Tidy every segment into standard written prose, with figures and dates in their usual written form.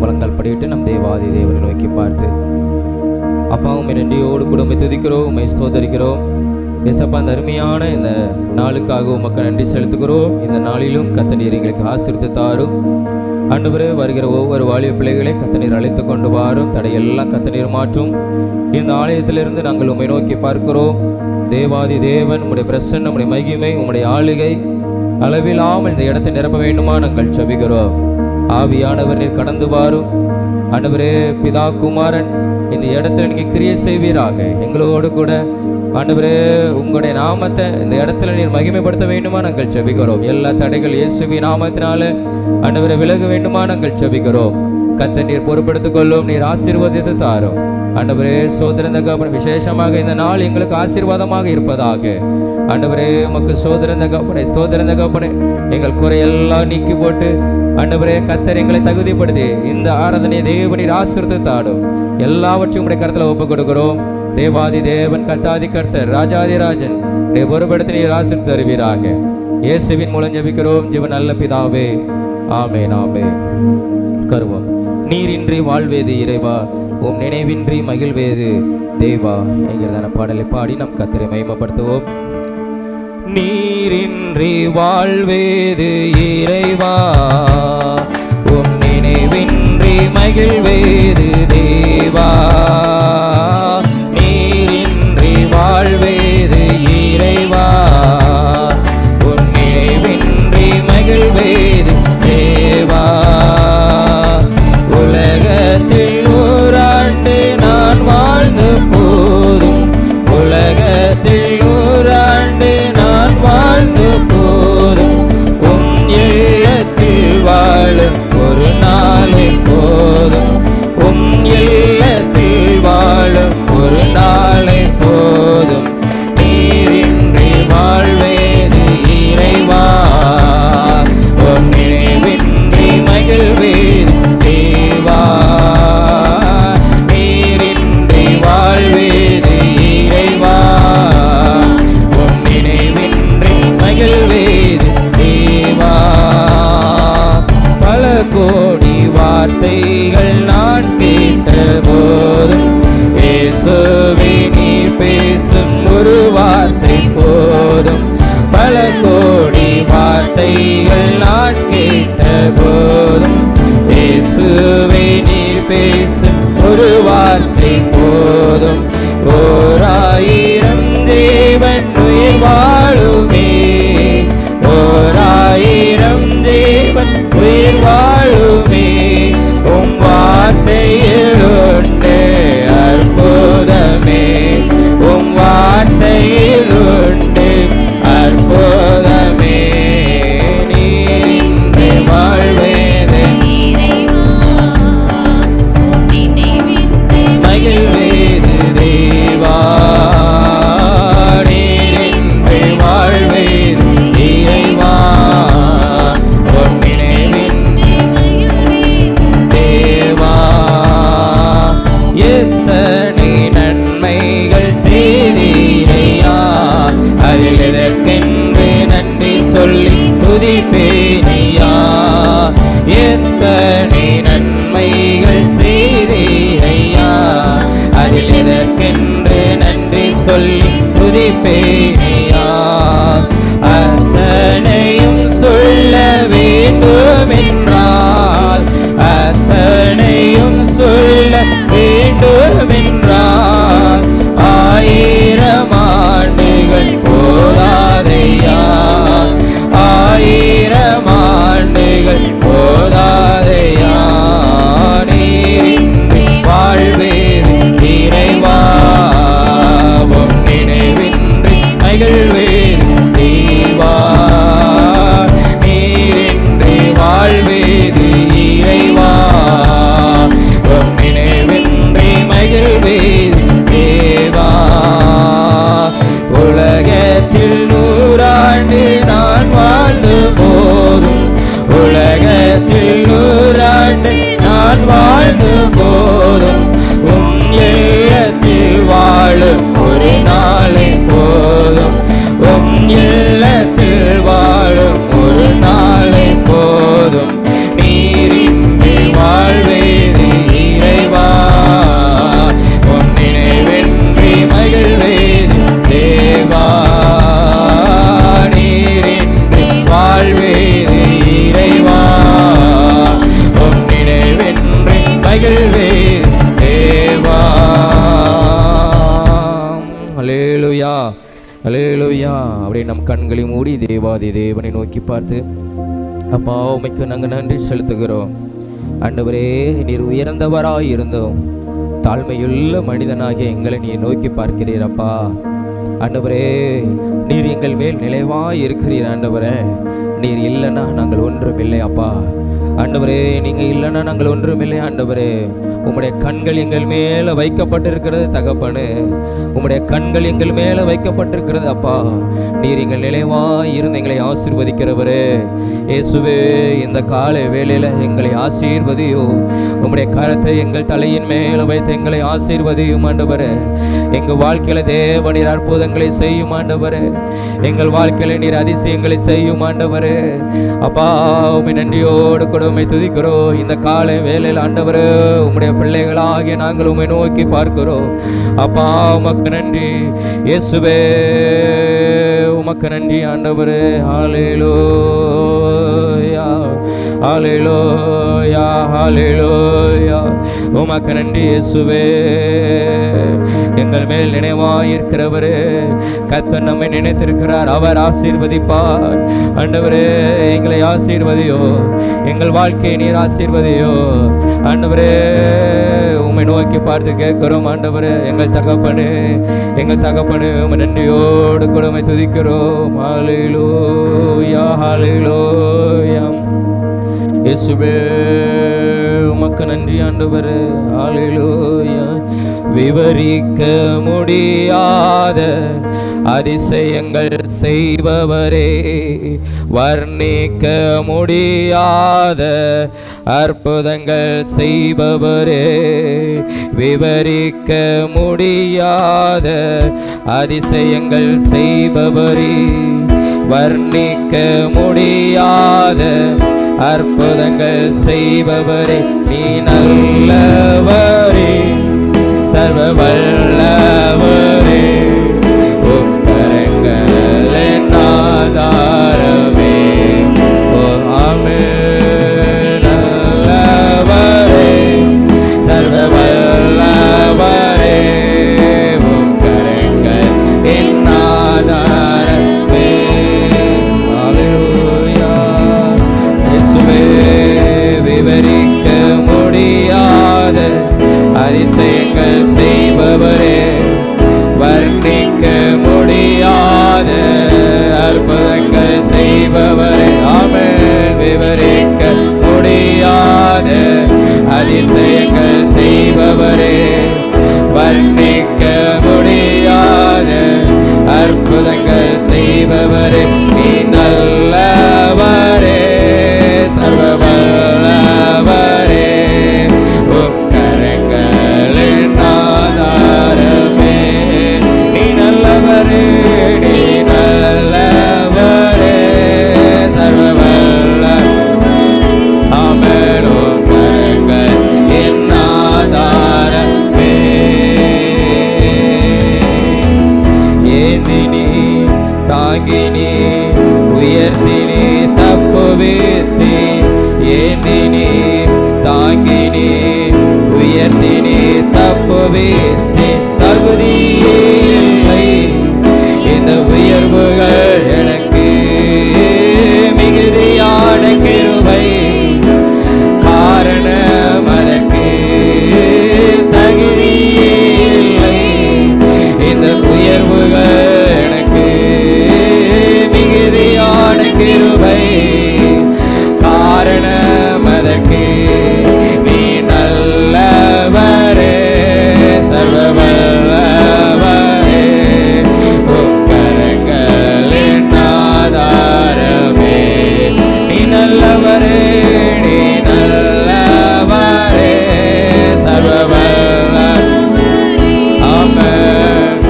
முழங்கால் படியிட்டு நம் தேவாதி தேவனை நோக்கி பார்த்து, அப்பா உம்மை நன்றியோடு கூட உம்மை துதிக்கிறோம், உம்மை ஸ்தோத்தரிக்கிறோம். ஏசப்பா, அந்த அருமையான இந்த நாளுக்காக உமக்கு நன்றி செலுத்துகிறோம். இந்த நாளிலும் கர்த்தர் எங்களுக்கு ஆசீர்வதித்து தாரும். ஆண்டவரே, வருகிற ஒவ்வொரு வாலிப பிள்ளைகளை கர்த்தர் அழைத்து கொண்டு வாரும். தடையெல்லாம் கர்த்தர் மாற்றும். இந்த ஆலயத்திலிருந்து நாங்கள் உம்மை நோக்கி பார்க்கிறோம். தேவாதி தேவன், உம்முடைய பிரசன்னம், உம்முடைய மகிமை, உம்முடைய ஆளுகை அளவில்லாமல் இந்த இடத்தை நிரப்ப வேண்டுமா நாங்கள் ஜெபிக்கிறோம். ஆவியானவர் நீர் கடந்து வாரும். ஆண்டவரே, பிதா குமாரன் இந்த இடத்துல நீங்க கிரியை செய்வீராக. எங்களோடு கூட ஆண்டவரே, உங்களுடைய நாமத்தை இந்த இடத்துல நீர் மகிமைப்படுத்த வேண்டுமா நாங்கள் ஜெபிக்கிறோம். எல்லா தடைகள் இயேசுவின் நாமத்தினால ஆண்டவரே விலக வேண்டுமா நாங்கள் ஜெபிக்கிறோம். கர்த்தர் நீர் பொறுப்பெடுத்துக் கொள்ளும், நீர் ஆசீர்வதித்து தாரும். ஆண்டவரே, சோதரந்த கப்பன் விசேஷமாக இந்த நாள் எங்களுக்கு ஆசீர்வாதமாக இருப்பதாக. ஆண்டவரே, உமக்கு சோதரந்த கப்பனை எங்கள் குறையெல்லாம் நீக்கி போட்டு ஆண்டவரே, கர்த்தர் எங்களை தகுதிப்படுத்தி இந்த ஆராதனை தேவனீர் ஆசீர்வதித்து தாடும். எல்லாவற்றையும் உடைய கருத்துல ஒப்புக் கொடுக்கிறோம். தேவாதி தேவன், கர்த்தாதி கர்த்தர், ராஜாதி ராஜன் பொறுப்படுத்தி நீர் ஆசீர்வதித்து தருவீராக. இயேசுவின் மூலம் ஜெபிக்கிறோம் ஜீவன் நல்ல பிதாவே, ஆமென் ஆமென். கருவம். நீரின்றி வாழ்வேது இறைவா, உம் நினைவின்றி மகிழ்வேது தேவா என்கிறதான பாடலை பாடி நம் கர்த்தரை மகிமைப்படுத்துவோம். நீரின்றி வாழ்வேது இறைவா, உம் நினைவின்றி மகிழ்வேது தேவா. நீரின்றி வாழ்வேது இறைவா, உம் நினைவின்றி மகிழ்வேது தேவா. உலகத்தில் ஓராண்டு நான் வாழ்ந்து போதும், உலகத்தில் ஓராண்டு நான் வாழ்ந்து போதும், உம் இல்லத்தில் வாழும் ஒரு நாளே போதும், உம் இல்லத்தில் வாழும் ஒரு நாளே போதும். நீரின்றி வாழ்வேது இறைவா, உம் நினைவின்றி மகிழ்வேது தேவா. நீரின்றி வாழ்வேது இறைவா, உம் நினைவின்றி மகிழ்வேது தேவா. பல கோடி வார்த்தைகள் நான் கேட்ட போதும், இயேசுவே நீ பேசும் ஒரு வார்த்தை போதும். பல கோடி வார்த்தைகள் நான் கேட்ட போதும், இயேசுவே நீர் பேசும் ஒரு வார்த்தை போதும். ஓராயிரம் தேவன் உயிர் வாழுமே, ஓராயிரம் தேவன் உயிர் வாழுமே. உம் வார்த்தையில் உண்டு அற்புதமே, உம் வார்த்தையில் உண்டு அற்புதமே. நீரின்றி வாழ்வேது மகிழ்வேது தேவா. நீரின்றி வாழ்வேது இறைவா, உம் நினைவின்றி தேவா. எத்தனை நன்மைகள் செய்தீரையா, அதில் எதற்கென்று நன்றி சொல்லி துதிப்பேனையா. எத்தனை நன்மைகள் செய்தீரையா, அதில் எதற்கென்று நன்றி சொல்லி துதிப்பேனையா. அத்தனையும் சொல்ல வேண்டுமென்றால், அத்தனையும் சொல்ல வேண்டுமென்றால், 1000 ஆண்டுகள் போதாதையா, 1000 ஆண்டுகள் போதாதையா. நீரின்றி வாழ்வேது இறைவா, உம் நினைவின்றி ஹல்லேலூயா ஹல்லேலூயா. அப்படியே நம் கண்களை மூடி தேவாதி தேவனை நோக்கி பார்த்து, அப்பா உமைக்கு நாங்கள் நன்றி செலுத்துகிறோம். ஆண்டவரே, நீர் உயர்ந்தவராய் இருந்தோம் தாழ்மையுள்ள மனிதனாகிய எங்களை நீர் நோக்கி பார்க்கிறீரப்பா. ஆண்டவரே, நீர் எங்கள் மேல் நிலைவாய் இருக்கிறீர். ஆண்டவரே, நீர் இல்லைன்னா நாங்கள் ஒன்றுமில்லை அப்பா. ஆண்டவரே, நீங்கள் இல்லைன்னா நாங்கள் ஒன்றுமில்லை. ஆண்டவரே, உம்முடைய கண்கள் எங்கள் மேலே வைக்கப்பட்டிருக்கிறது தகப்பனே. உம்முடைய கண்கள் எங்கள் மேலே வைக்கப்பட்டிருக்கிறது அப்பா. நீர் எங்கள் நிலைவாய் இருந்து எங்களை ஆசீர்வதிக்கிறவரே. இயேசுவே, இந்த காலை வேளையில் எங்களை ஆசீர்வதியோ. உம்முடைய கரத்தை எங்கள் தலையின் மேலே வைத்து எங்களை ஆசீர்வதியும் ஆண்டவரே. எங்கள் வாழ்க்கையில தேவ நீர் அற்புதங்களை செய்யும் ஆண்டவரே. எங்கள் வாழ்க்கையில நீர் அதிசயங்களை செய்யும் ஆண்டவரே. அப்பா, உம்மை நன்றியோடு கூட உம்மை துதிக்கிறோம். இந்த காலை வேளையில் ஆண்டவரே, உம்முடைய பிள்ளைகளாகிய நாங்கள் உம்மை நோக்கி பார்க்கிறோம் அப்பா. உமக்கு நன்றி இயேசுவே, உமக்கு நன்றி ஆண்டவரே. ஹல்லேலூயா ஹல்லேலூயா ஹல்லேலூயா. உமக்கு நன்றி இயேசுவே. எங்கள் மேல் நினைவாயிருக்கிறவரே, கர்த்தர் நம்மை நினைத்திருக்கிறார். அவர் ஆசீர்வதிப்பார். ஆண்டவரே, எங்களை ஆசீர்வதியோ. எங்கள் வாழ்க்கையை நீர் ஆசீர்வதியோ. ஆண்டவரே, உம்மை நோக்கி பார்த்து கேட்கிறோம் ஆண்டவரே. எங்கள் தகப்பனே, எங்கள் தகப்பனே, உம்மை நன்றியோடு கூட உம்மை துதிக்கிறோம். ஹல்லேலூயா ஹல்லேலூயா. இயேசுவே, உமக்கு நன்றி ஆண்டவரே. ஹல்லேலூயா. விவரிக்க முடியாத அதிசயங்கள் செய்பவரே, வர்ணிக்க முடியாத அற்புதங்கள் செய்பவரே, விவரிக்க முடியாத அதிசயங்கள் செய்பவரே, வர்ணிக்க முடியாத அற்புதங்கள் செய்பவரே, நீ நல்லவரே, சர்வ வல்லவரே, உக்கரங்களின் ஆதாரமே. ஓ ஆமென். நல்லவரே, சர்வ வல்லவரே, உக்கரங்களின் ஆதாரமே. ஹல்லேலூயா. இயேசுவே, விவரிக்க முடியாத அதிசயங்கள் செய்பவரே, வர்ணிக்க முடியாத அற்புதங்கள் செய்பவரே. ஆமென். விவரிக்க முடியாத அதிசயங்கள் செய்பவரே, வர்ணிக்க முடியாத அற்புதங்கள் செய்பவரே, நீ நல்லவரே, சர்வ வல்லவரே, உக்கரங்களின் ஆதாரமே. நீ நல்லவரே, நீ நல்லவரே, சர்வ வல்லவரே. ஆமென். உக்கரங்களின் ஆதாரமே. ஏந்தினி தாங்கினி உயர்த்தினி தப்புவித்தி, ஏந்தினி தாங்கினி உயர்த்தினி தப்புவித்தி, தகுதியில்லை இந்த உயர்வுகள் எனக்கு, மிகுதியான கிருபை காரணம் அதற்கு, தகுதியில்லை இந்த உயர்வுகள் எனக்கு, மிகுதியான கிருபை காரணம் அதற்கு, நீ நல்லவரே, சர்வ வல்லவரே, உக்கரங்களின் ஆதாரமே. நீ நல்லவரே, நீ நல்லவரே, சர்வ வல்லவரே. ஆமென்.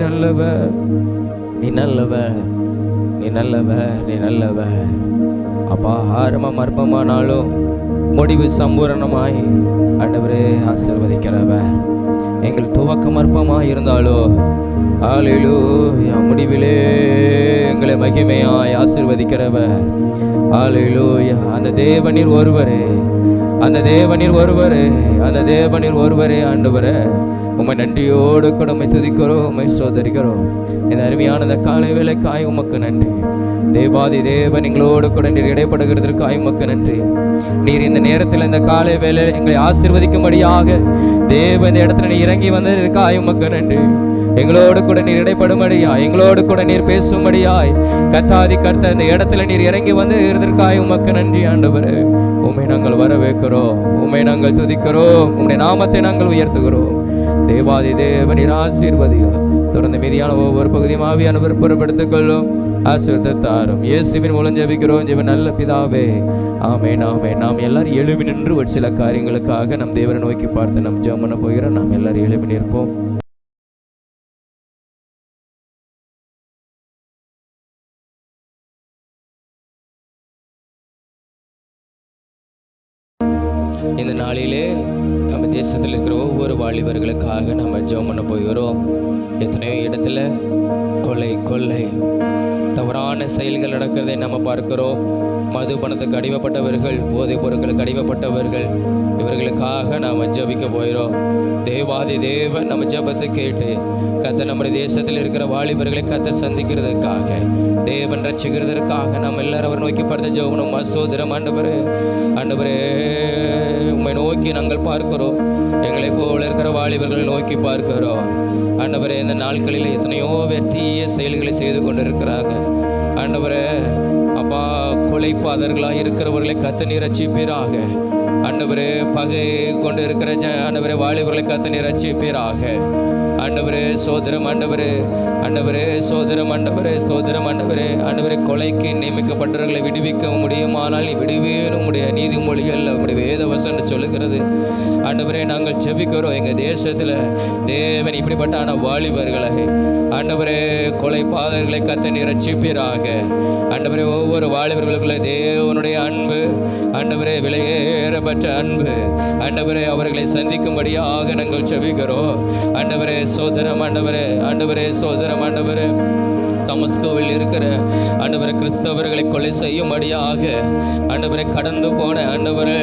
நல்லவர், நீ நல்லவர், நீ நல்லவர், நீ நல்லவர். அப்பா, ஆரம்பம் அற்பமானாலும் முடிவு சம்பூரணமாய் ஆண்டவரே ஆசீர்வதிக்கிறவர். எங்கள் துவக்கம் அற்பமாய் இருந்தாலோ ஹல்லேலூயா முடிவிலே எங்களை மகிமையாய் ஆசீர்வதிக்கிறவர். ஹல்லேலூயா. அந்த தேவனீர் ஒருவரே, அந்த தேவனீர் ஒருவரே, அந்த தேவனீர் ஒருவரே ஆண்டவரே. உம்மை நன்றியோடு கூட உம்மை துதிக்கிறோம், உம்மை ஸ்தோத்தரிக்கிறோம். இந்த அருமையான இந்த காலை வேளைக்காய் உமக்கு நன்றி. தேவாதி தேவன் எங்களோடு கூட நீர் இடைப்படுகிறதற்காய் உமக்கு நன்றி. நீர் இந்த நேரத்தில் இந்த காலை வேளை எங்களை ஆசீர்வதிக்கும்படியாக தேவ இந்த இடத்துல நீ இறங்கி வந்ததற்காய் உமக்கு நன்றி. எங்களோடு கூட நீர் இடைப்படும்படியாய், எங்களோடு கூட நீர் பேசும்படியாய் கர்த்தாதி கர்த்தர் இந்த இடத்துல நீர் இறங்கி வந்து இருந்ததற்காய் உமக்கு நன்றி ஆண்டவரே. உம்மை நாங்கள் வரவேற்கிறோம், உம்மை நாங்கள் துதிக்கிறோம், உம்முடைய நாமத்தை நாங்கள் உயர்த்துகிறோம். தேவாதி தேவனீர் ஆசீர்வதியோ. தொடர்ந்து மீதியான ஒவ்வொரு பகுதியும் ஆவியானவர் பொறுப்படுத்திக் கொள்ளும், ஆசீர்வதித்தாரும். இயேசுவின் மூலம் ஜெபிக்கிறோம் ஜெப நல்ல பிதாவே, ஆமென் ஆமென். நாம் எல்லாரும் எழுப்பி நின்று ஒரு சில காரியங்களுக்காக நம் தேவனை நோக்கி பார்த்து நம் ஜெபம் பண்ண போகிறோம். நாம் எல்லாரும் எழுப்பி நிற்போம். இந்த நாளிலே நம்ம தேசத்தில் இருக்கிற ஒவ்வொரு வாலிபர்களுக்காக நம்ம ஜெபம் பண்ண போகிறோம். எத்தனையோ இடத்துல கொள்ளை தவறான செயல்கள் நடக்கிறதை நம்ம பார்க்கிறோம். மதுபணத்துக்கு அடிமைப்பட்டவர்கள், போதைப் பொருட்களுக்கு அடிமைப்பட்டவர்கள், இவர்களுக்காக நாம் ஜெபிக்க போகிறோம். தேவாதி தேவன் நம்ம ஜெபத்தை கேட்டு கர்த்தர் நம்முடைய தேசத்தில் இருக்கிற வாலிபர்களை கர்த்தர் சந்திக்கிறதுக்காக, தேவன் ரட்சிக்கிறதற்காக நாம் எல்லாரும் அவர் நோக்கி பார்த்து ஜெபம். மசோதரம் ஆண்டவரே, ஆண்டவரே உம்மை நோக்கி நாங்கள் பார்க்கிறோம். எங்களை போல இருக்கிற வாலிபர்களை நோக்கி பார்க்கிறோம் ஆண்டவரே. இந்த நாட்களில் எத்தனையோ தீய செயல்களை செய்து கொண்டிருக்கிறாங்க ஆண்டவரே. அப்பா, கொலைப்பாதர்களாக இருக்கிறவர்களை கர்த்தர் நீர் ரட்சிப்பீராக ஆண்டவரே. பகை கொண்டு இருக்கிற ஆண்டவரே வாலிபர்களை கர்த்தர் நீர் ரட்சிப்பீராக ஆண்டவரே. சோதரம் ஆண்டவரே, ஆண்டவரே சோதரம் ஆண்டவரே, சோதரம் ஆண்டவரே. ஆண்டவரே, கொலைக்கு நியமிக்கப்பட்டவர்களை விடுவிக்க முடியும், ஆனால் நீ விடுவேனும் உடைய நீதிமொழிகள் உடைய வேத வசனம் சொல்லுகிறது ஆண்டவரே. நாங்கள் ஜெபிக்கிறோம் எங்கள் தேசத்தில் தேவன் இப்படிப்பட்டான வாலிபர்களை ஆண்டவரே, கொலைபாதர்களை கர்த்தர் நீர் ரட்சிப்பீராக ஆண்டவரே. ஒவ்வொரு வாலிபர்களுக்குள்ள தேவனுடைய அன்பு ஆண்டவரே, விலையேறப்பட்ட அன்பு ஆண்டவரே, அவர்களை சந்திக்கும்படியாக நாங்கள் ஜெபிக்கிறோம் ஆண்டவரே. சோதரம் ஆண்டவரே, ஆண்டவரே சோதரம் ஆண்டவரே. தமஸ்கோவில் இருக்கிற ஆண்டவரை கிறிஸ்தவர்களை கொலை செய்யும்படியாக ஆண்டவரை கடந்து போன ஆண்டவரே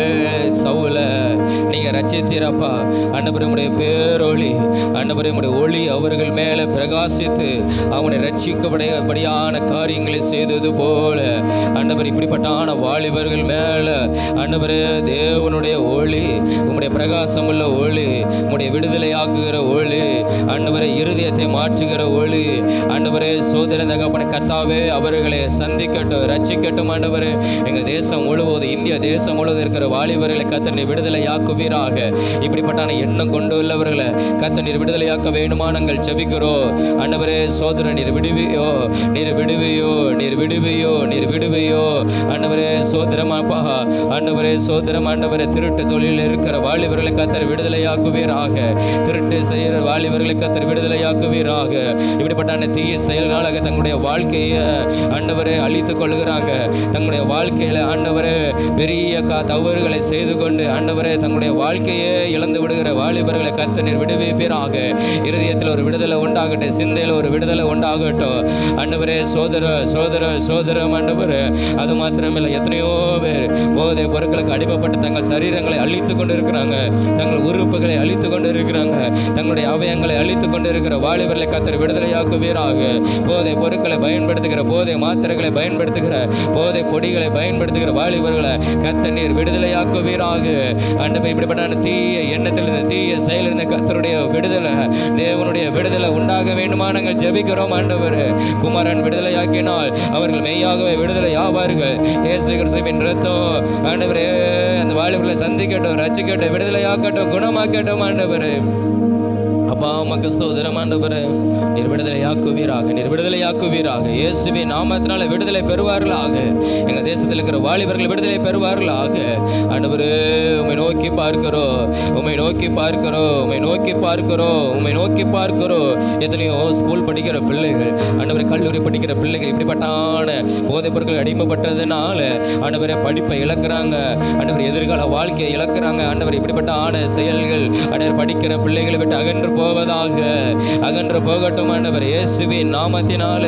சவுல நீங்க ரட்சித்தீரப்பா ஆண்டவரே. உடைய பேரொளி ஆண்டவரே, உடைய ஒளி அவர்கள் மேலே பிரகாசித்து அவனை ரட்சிக்கப்படியான காரியங்களை செய்தது போல ஆண்டவர் இப்படிப்பட்டான வாலிபர்கள் மேலே ஆண்டவரே தேவனுடைய ஒளி, உம்முடைய பிரகாசம் உள்ள ஒளி, உம்முடைய விடுதலையாக்குகிற ஒளி ஆண்டவரை, இருதயத்தை மாற்றுகிற ஒளி ஆண்டவரே. சோதனை தகப்பனை கர்த்தாவே அவர்களை சந்திக்கட்டும், ரட்சிக்கட்டும் ஆண்டவரே. எங்கள் தேசம் முழுவதும், இந்திய தேசம் முழுவதும் இருக்கிற வாலிபர்களை கர்த்தர் நீர் விடுதலையாக்குவீராக. இப்படிப்பட்டான எண்ணம் கொண்டு உள்ளவர்களை கர்த்தர் நீர் விடுதலையாக்க வேண்டுமா நாங்கள் ஜெபிக்கிறோம் ஆண்டவரே. சோதரன் நீர் விடுவியோ, நீர் விடுவியோ, நீர் விடுவியோ, நீர் விடுவியோ ஆண்டவரே. சோதரமாப்பா ஆண்டவரே, சோதரம் ஆண்டவரே. திருட்டு தொழிலில் இருக்கிற வாலிபர்களை கர்த்தர் விடுதலையாக்குவீராக. திருட்டு செய்கிற வாலிபர்களை கர்த்தர் விடுதலையாக்குவீராக. இப்படிப்பட்டான தீய செயல்களாக தங்களுடைய வாழ்க்கையை ஆண்டவரை அழித்துக் கொள்கிறாங்க. தங்களுடைய வாழ்க்கையில ஆண்டவரே பெரிய தவறுகளை செய்து கொண்டு ஆண்டவரே தங்களுடைய வாழ்க்கையே இழந்து விடுகிற வாலிபர்களை கர்த்தர் நீர் விடுவிப்பீராக. இருதயத்தில் ஒரு விடுதலை உண்டாகட்டும், சிந்தையில் ஒரு விடுதலை உண்டாகட்டும் ஆண்டவரே. சோதரம் ஆண்டவரே. அது மாத்திரமில்லை, எத்தனையோ பேர் போதை பொருட்களுக்கு அடிமைப்பட்டு தங்கள் சரீரங்களை அழித்து கொண்டு இருக்கிறாங்க, தங்கள் உறுப்புகளை அழித்து கொண்டு இருக்கிறாங்க, தங்களுடைய அவயங்களை அழித்து கொண்டு இருக்கிற வாலிபர்களை கர்த்தர் விடுதலையாக்குவீராக. போதை பொருட்களை பயன்படுத்துகிற, போதை மாத்திரைகளை பயன்படுத்துகிற, போதை பொடிகளை பயன்படுத்துகிற வாலிபர்களை கர்த்தர் நீர் விடுதலையாக்குவீராக ஆண்டவரே. இப்படிப்பட்ட தீய எண்ணத்திலிருந்து, தீய செயலிருந்து கர்த்தருடைய விடுதலை, தேவனுடைய விடுதலை உண்டாக வேண்டுமா நாங்கள் ஜெபிக்கிறோம் ஆண்டவரே. குமாரன் விடுதலையாக்கினால் அவர்கள் மெய்யாகவே விடுதலை ஆவார்கள். இயேசு கிறிஸ்துவின் இரத்தம் ஆண்டவரே அந்த வாலிபர்களை சந்திக்கட்டும், ரட்சிக்கட்டும், விடுதலையாக்கட்டும், குணமாக்கட்டும் ஆண்டவரே. அப்பா உமக்கு ஸ்தோத்திரம் ஆண்டவரே. நீர் விடுதலையாக்குவீராக, நீர் விடுதலையாக்குவீராக. இயேசுவின் நாமத்தினால விடுதலை பெறுவார்களாக. எங்க தேசத்தில் இருக்கிற வாலிபர்கள் விடுதலை பெறுவார்களாக. ஆண்டவரே உம்மை நோக்கி பார்க்கிறோம், உம்மை நோக்கி பார்க்கிறோம், உம்மை நோக்கி பார்க்கிறோம், உம்மை நோக்கி பார்க்கிறோம். எத்தனையோ ஸ்கூல் படிக்கிற பிள்ளைகள், ஆண்டவரே கல்லூரி படிக்கிற பிள்ளைகள் இப்படிப்பட்டான போதைப் பொருட்கள் அடிமைப்பட்டதுனால ஆண்டவரே படிப்பை இழக்கிறாங்க, ஆண்டவர் எதிர்கால வாழ்க்கையை இழக்கிறாங்க. ஆண்டவர் இப்படிப்பட்ட செயல்கள் ஆண்டவர் படிக்கிற பிள்ளைகளை விட்டு அகன்று போவதாக, அகன்று போகட்டும் ஆண்டவர். இயேசுவின் நாமத்தினால,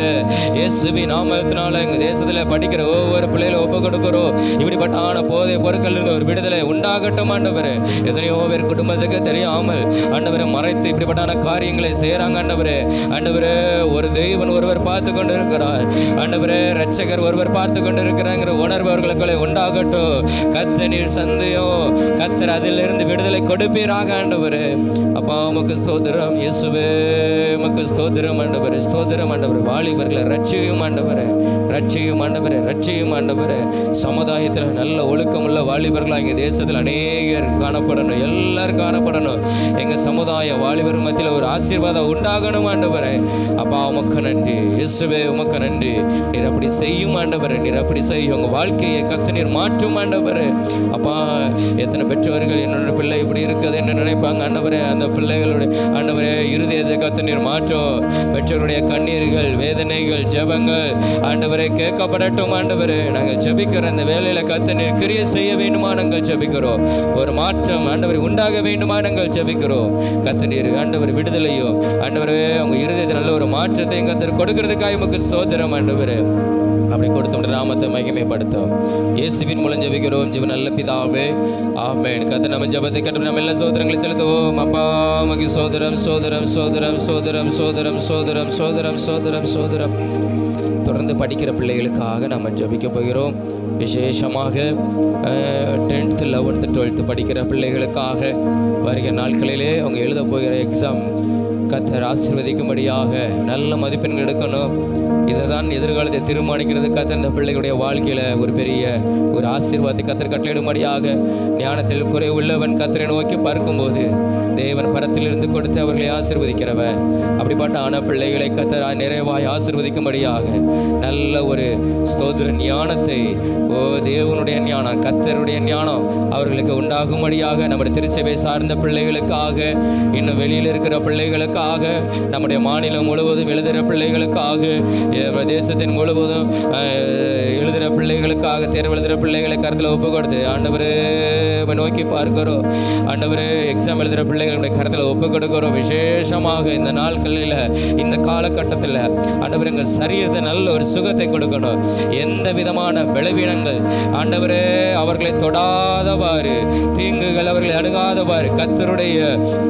இயேசுவின் நாமத்தினால எங்க தேசத்துல படிக்கிற ஒவ்வொரு பிள்ளைகளை ஒப்பு கொடுக்கிறோம். இப்படிப்பட்ட போதை பொருட்கள் இருந்து ஒரு விடுதலை உண்டாகட்டும் ஆண்டவர். எத்தனையோ பேர் குடும்பத்துக்கு தெரியாமல் ஆண்டவரை மறைத்து இப்படிப்பட்ட காரியங்களை செய்யறாங்க ஆண்டவரே. ஆண்டவரே ஒரு தெய்வன் ஒருவர் பார்த்து கொண்டு இருக்கிறார் ஆண்டவரே, இரட்சகர் ஒருவர் பார்த்து கொண்டு இருக்கிறாங்கிற உணர்வு அவர்களுக்குள்ளே உண்டாகட்டும். கர்த்தர் நீர் சந்தையும் கர்த்தர் அதிலிருந்து விடுதலை கொடுப்பீராக ஆண்டவரே. அப்பா உமக்கு ஸ்தோத்திரம் இயேசுவே, உமக்கு ஸ்தோத்திரம் ஆண்டவரே, ஸ்தோத்திரம் ஆண்டவரே. வாலிபர்களை ரட்சியும் ஆண்டவரே, ரட்சியும் ஆண்டவரே, ரட்சியும் ஆண்டவரே. சமுதாயத்தில் நல்ல ஒழுக்கமுள்ள வாலிபர்களாக எங்கள் தேசத்தில் அநேகர் காணப்படணும், எல்லாரும் காணப்படணும். எங்கள் சமுதாய வாலிபர் மத்தியில் ஒரு ஆசீர்வாதம் உண்டாகணும் ஆண்டவரே. அப்பா உமக்கு நன்றி இயேசுவே, உமக்கு நன்றி. நீர் அப்படி செய்யும் ஆண்டவரே, நீர் அப்படி செய்யும். உங்கள் வாழ்க்கையை கர்த்தர் நீர் மாற்றும் ஆண்டவரே. அப்பா எத்தனை பெற்றோர்கள் என்னோட பிள்ளை இப்படி இருக்குது என்ன நினைப்பாங்க ஆண்டவரே. அந்த பிள்ளைகளுடைய ஆண்டவரே இருதயத்தை கர்த்தர் நீர் மாற்றும். பெற்றோருடைய கண்ணீர்கள், வேதனைகள், ஜெபங்கள் ஆண்டவரே கேட்கப்படட்டும் ஆண்டவரே. நாங்கள் ஜெபிக்கிற அந்த வேலையில கர்த்தர் நீர் கிரியை செய்ய வேண்டுமா நாங்கள் ஜெபிக்கிறோம். ஒரு மாற்றம் ஆண்டவரை உண்டாக வேண்டுமா நாங்கள் ஜெபிக்கிறோம். கர்த்தர் நீர் ஆண்டவர் விடுதலையும் ஆண்டவரே அவங்க இருதயத்தில் நல்ல ஒரு மாற்றத்தை கர்த்தர் கொடுக்கிறதுக்காக உமக்கு ஸ்தோத்திரம் ஆண்டவரே. அப்படி கொடுத்த நாமத்தை மகிமைப்படுத்தும். இயேசுவின் மூலம் ஜெபிக்கிறோம் ஜீவன் நல்ல பிதாவே, ஆமென். கர்த்தர் நம்ம ஜெபத்தை கேட்டு நம்ம எல்லா சோதரங்களை செலுத்துவோம். அப்பா உமக்கு சோதரம் சோதரம் சோதரம் சோதரம் சோதரம் சோதரம் சோதரம் சோதரம் சோதரம். தொடர்ந்து படிக்கிற பிள்ளைகளுக்காக நம்ம ஜெபிக்க போகிறோம். விசேஷமாக 10th 11th 12th படிக்கிற பிள்ளைகளுக்காக வருகிற நாட்களிலே அவங்க எழுத போகிற எக்ஸாம் கர்த்தர் ஆசீர்வதிக்கும்படியாக நல்ல மதிப்பெண்கள் எடுக்கணும். இதை தான் எதிர்காலத்தை தீர்மானிக்கிறது. கர்த்தர் இந்த பிள்ளைகளுடைய வாழ்க்கையில் ஒரு பெரிய ஒரு ஆசீர்வாதத்தை கர்த்தர் கட்டளையிடும்படியாக ஞானத்தில் குறை உள்ளவன் கர்த்தரை நோக்கி பார்க்கும்போது தேவன் பரத்திலிருந்து கொடுத்து அவர்களை ஆசீர்வதிக்கிறவர். அப்படிப்பட்ட பிள்ளைகளை கர்த்தர் நிறைவாய் ஆசீர்வதிக்கும்படியாக நல்ல ஒரு ஸ்தோத்திர ஞானத்தை தேவனுடைய ஞானம் கர்த்தருடைய ஞானம் அவர்களுக்கு உண்டாகும்படியாக நம்முடைய திருச்சபை சார்ந்த பிள்ளைகளுக்காக, இன்னும் வெளியில் இருக்கிற பிள்ளைகளுக்காக, நம்முடைய மாநிலம் முழுவதும் எழுதுகிற பிள்ளைகளுக்காக, தேசத்தின் முழுவதும் எழுதுகிற பிள்ளைகளுக்காக, தேர்வு எழுதுகிற பிள்ளைகளை கருத்தில் ஒப்பு கொடுத்து ஆண்டவரே நோக்கி பார்க்கிறோம். ஆண்டவரே எக்ஸாம் எழுதுகிற பிள்ளைகளுடைய கருத்தில் ஒப்பு கொடுக்கிறோம். விசேஷமாக இந்த நாட்களில் இந்த காலகட்டத்தில் ஆண்டவரே எங்கள் சரீரத்தை நல்ல ஒரு சுகத்தை கொடுக்கணும். எந்த விதமான பலவீனங்கள் ஆண்டவரே அவர்களை தொடாதவாறு, தீங்குகள் அவர்களை அணுகாதவாறு கர்த்தருடைய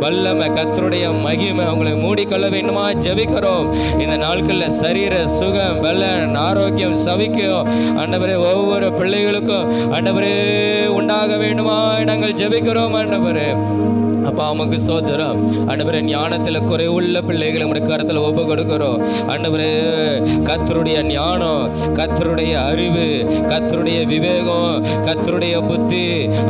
வல்லமை கர்த்தருடைய மகிமை அவங்களை மூடிக்கொள்ள வேண்டுமா ஜெபிக்கிறோம். இந்த நாட்களில் சரீர சுகம், பலன், ஆரோக்கியம், சவிக்கும் ஆண்டவரே ஒவ்வொரு பிள்ளைகளுக்கும் ஆண்டவரே உண்டாக வேண்டுமா நாங்கள் ஜெபிக்கிறோம் ஆண்டவரே. அப்பா உமக்கு ஸ்தோத்திரம் ஆண்டவரே. ஞானத்தில் குறைவுள்ள பிள்ளைகளை உடைய கருத்தில் ஒப்பு கொடுக்கிறோம் ஆண்டவரே. கர்த்தருடைய ஞானம், கர்த்தருடைய அறிவு, கர்த்தருடைய விவேகம், கர்த்தருடைய புத்தி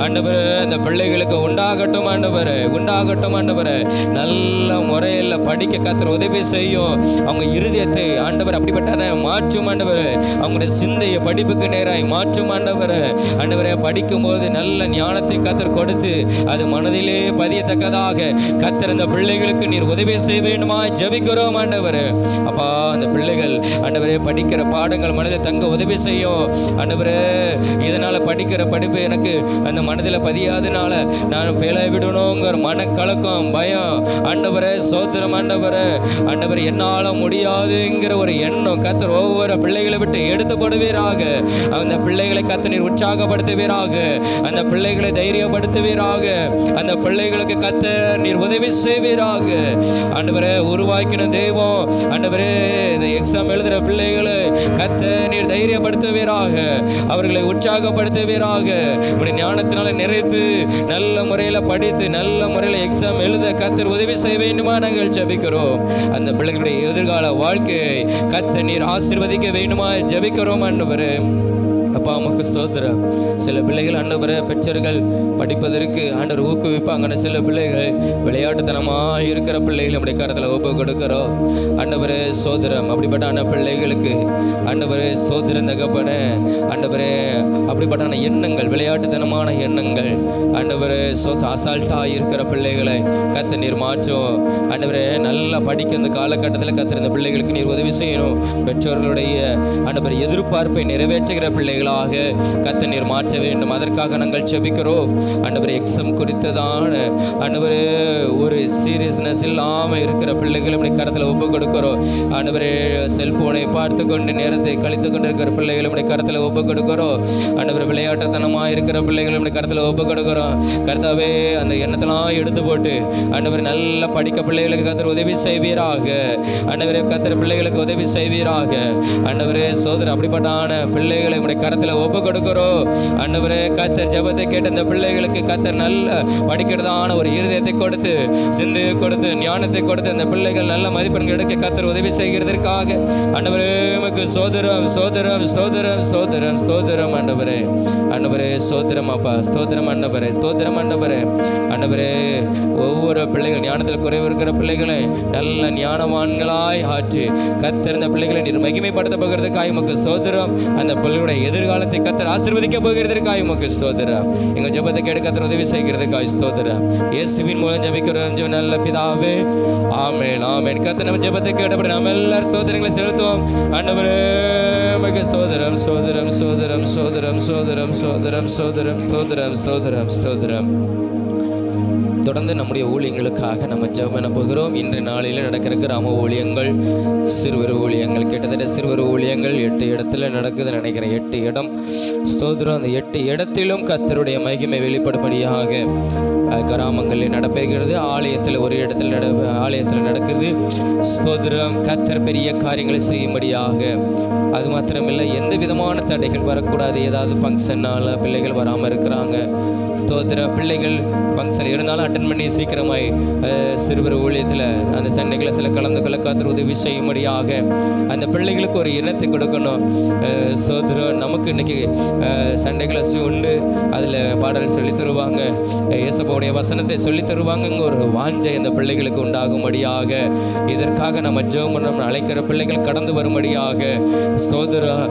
ஆண்டவரே அந்த பிள்ளைகளுக்கு உண்டாகட்டும் ஆண்டவரே, உண்டாகட்டும் ஆண்டவரே. நல்ல முறையில் படிக்க கர்த்தர் உதவி செய்யும். அவங்க இருதயத்தை ஆண்டவர் அப்படிப்பட்ட மாற்றும் ஆண்டவரே. அவங்களுடைய சிந்தையை படிப்புக்கு நேராய் மாற்றும் ஆண்டவரே. ஆண்டவரே படிக்கும்போது நல்ல ஞானத்தை கர்த்தர் கொடுத்து அது மனதிலே பதியத்தக்கதாக கர்த்தர் அந்த பிள்ளைகளுக்கு நீர் உதவி செய்ய வேண்டுமா ஜெபிக்கிறோம் ஆண்டவரே. அப்பா அந்த பிள்ளைகள் ஆண்டவரே படிக்கிற பாடங்கள் மனதில் தங்க உதவி செய்யும் ஆண்டவரே. இதனால படிக்கிற படிப்பு எனக்கு அந்த மனதில் பதியாதனால நான் ஃபெயிலாகி விடணுங்கிற மனக்கலக்கம், பயம் ஆண்டவரே சோத்திரம் ஆண்டவரே. ஆண்டவரே என்னால் முடியாதுங்கிற ஒரு எண்ணம் கர்த்தர் ஒவ்வொரு பிள்ளைகளை விட்டு எடுத்துப்படுவீராக. அந்த பிள்ளைகளை கர்த்தர் நீர் உற்சாகப்படுத்துவீராக, அந்த பிள்ளைகளை தைரியப்படுத்துவீராக, அந்த பிள்ளைகளுக்கு கர்த்தர் நீர் உதவி செய்வீராக ஆண்டவரே. உருவாக்கின தெய்வம் ஆண்டவரே இந்த எக்ஸாம் எழுதுகிற பிள்ளைகளை கர்த்தர் நீர் தைரியப்படுத்துவீராக, அவர்களை உற்சாகப்படுத்துவீராக. உடைய ஞானத்தினால நிறைத்து நல்ல முறையில் படித்து நல்ல முறையில் எக்ஸாம் எழுத கர்த்தர் உதவி செய்ய வேண்டுமா நாங்கள் ஜெபிக்கிறோம். அந்த பிள்ளைகளுடைய எதிர்கால வாழ்க்கையை கர்த்தர் நீர் ஆசீர்வதிக்க வேண்டுமா ஜெபிக்கிறோம் ஆண்டவரே. அப்பா உமக்கு ஸ்தோத்திரம். சில பிள்ளைகள் ஆண்டவரே பெற்றோர்கள் படிப்பதற்கு ஆண்டவர் ஊக்குவிப்பாங்க. சில பிள்ளைகள் விளையாட்டுத்தனமாக இருக்கிற பிள்ளைகள் நம்முடைய கருத்தில் ஒப்பு கொடுக்கிறோம். ஆண்டவரே ஸ்தோத்திரம். அப்படிப்பட்ட பிள்ளைகளுக்கு ஆண்டவரே ஸ்தோத்திரம் தகப்பனே. ஆண்டவரே அப்படிப்பட்ட எண்ணங்கள், விளையாட்டுத்தனமான எண்ணங்கள், ஆண்டவரே அசால்ட்டாக இருக்கிற பிள்ளைகளை கர்த்தர் நீர் மாற்றும். ஆண்டவரே நல்லா படிக்க இந்த காலகட்டத்தில் கர்த்தர் இந்த பிள்ளைகளுக்கு நீர் உதவி செய்யணும். பெற்றோர்களுடைய ஆண்டவரே எதிர்பார்ப்பை நிறைவேற்றுகிற பிள்ளைகளாக கர்த்தர் நீர் மாற்ற வேண்டும். அதற்காக நாங்கள் ஜெபிக்கிறோம். ஆண்டவரே எக்ஸாம் குறித்ததான ஆண்டவரே ஒரு சீரியஸ்னஸ் இல்லாமல் இருக்கிற பிள்ளைகளை நம்முடைய கரத்தில் ஒப்பு கொடுக்கிறோம். ஆண்டவரே செல்போனை பார்த்து கொண்டு நேரத்தை கழித்து கொண்டு இருக்கிற பிள்ளைகளை நம்முடைய கரத்தில் ஒப்பு கொடுக்கிறோம். ஆண்டவரே விளையாட்டுத்தனமாக இருக்கிற பிள்ளைகளை நம்முடைய கரத்தில் ஒப்பு கொடுக்கிறோம். கர்த்தாவே அந்த எண்ணத்தெல்லாம் எடுத்து போட்டு ஆண்டவரே நல்லா படிக்க பிள்ளைகளுக்கு கர்த்தர் உதவி செய்வீராக. ஆண்டவரே கர்த்தர் பிள்ளைகளுக்கு உதவி செய்வீராக. ஆண்டவரே சோதரர் அப்படிப்பட்டான பிள்ளைகளை நம்முடைய கரத்தில் ஒப்பு கொடுக்கிறோம். ஆண்டவரே கர்த்தர் ஜெபத்தை கேட்ட இந்த பிள்ளைகளுக்கு கர்த்தர் நல்ல படிக்கிறதான ஒரு இருதயத்தை கொடுத்து, சிந்தையை கொடுத்து, ஞானத்தை கொடுத்து அந்த பிள்ளைகள் நல்ல மதிப்பெண்கள் எடுக்க கர்த்தர் உதவி செய்கிறதற்காக ஆண்டவரே உமக்கு ஸ்தோத்திரம், ஸ்தோத்திரம், ஸ்தோத்திரம், ஸ்தோத்திரம், ஸ்தோத்திரம். ஆண்டவரே, ஆண்டவரே ஸ்தோத்திரம் அப்பா, ஸ்தோத்திரம் ஆண்டவரே, ஸ்தோத்திரம் ஆண்டவரே. ஆண்டவரே ஒவ்வொரு பிள்ளைகள் ஞானத்தில் குறைவு இருக்கிற பிள்ளைகளை நல்ல ஞானவான்களாய் ஆற்றி கர்த்தர் இந்த பிள்ளைகளை நீர் மகிமைப்படுத்த போகிறதுக்காக உமக்கு ஸ்தோத்திரம். அந்த பிள்ளைகளுடைய எதிர்காலத்தை கர்த்தர் ஆசீர்வதிக்க போகிறதற்காக உமக்கு ஸ்தோத்திரம். எங்கள் ஜெபத்தை கேட்டு கர்த்தர் உதவி செய்கிறதுக்காக ஸ்தோத்திரம். இயேசுவின் மூலம் ஜெபிக்கிறோம் நல்ல பிதாவே, ஆமென், ஆமென். கர்த்தர் நம்ம ஜெபத்தை கேட்டபடி நாம் எல்லாரும் ஸ்தோத்திரங்களை செலுத்துவோம். ஆண்டவரே உமக்கு ஸ்தோத்திரம், ஸ்தோத்திரம், ஸ்தோத்திரம், ஸ்தோத்திரம், ஸ்தோத்திரம், ஸ்தோத்திரம், ஸ்தோத்திரம், ஸ்தோத்திரம், ஸ்தோத்திரம், ஸ்தோத்திரம். தொடர்ந்து நம்முடைய ஊழியங்களுக்காக நம்ம ஜெபம் பண்ண போகிறோம். இன்றைய நாளில் நடக்கிற கிராம ஊழியங்கள், சிறுவர் ஊழியங்கள், கிட்டத்தட்ட சிறுவர் ஊழியங்கள் 8 இடத்துல நடக்குதுன்னு நினைக்கிறேன். 8 இடம் ஸ்தோத்திரம். அந்த 8 இடத்திலும் கர்த்தருடைய மகிமை வெளிப்படும்படியாக கிராமங்களில் நடப்பேகிறது. ஆலயத்தில் ஒரு இடத்துல ஆலயத்தில் நடக்குது. ஸ்தோத்திரம். கர்த்தர் பெரிய காரியங்களை செய்யும்படியாக. அது மாத்திரமில்லை, எந்த விதமான தடைகள் வரக்கூடாது. ஏதாவது ஃபங்க்ஷனால் பிள்ளைகள் வராமல் இருக்கிறாங்க. ஸ்தோத்திரம். பிள்ளைகள் ஃபங்க்ஷன் இருந்தாலும் அட்டன் பண்ணி சீக்கிரமாய் சிறுவர் ஊழியத்தில் அந்த சண்டைகளை சில கலந்து கொள்ள கர்த்தர் உதவி செய்யும்படியாக அந்த பிள்ளைகளுக்கு ஒரு இனத்தை கொடுக்கணும். ஸ்தோத்திரம். நமக்கு இன்னைக்கு சண்டே கிளாஸ் உண்டு. அதில் பாடல் சொல்லி தருவாங்க, இயேசுவுடைய வசனத்தை சொல்லி தருவாங்கங்க. ஒரு வாஞ்சை அந்த பிள்ளைகளுக்கு உண்டாகும்படியாக இதற்காக நம்ம ஜெபம் பண்ண அழைக்கிற பிள்ளைகள் கடந்து வரும்படியாக ஸ்தோத்திரம்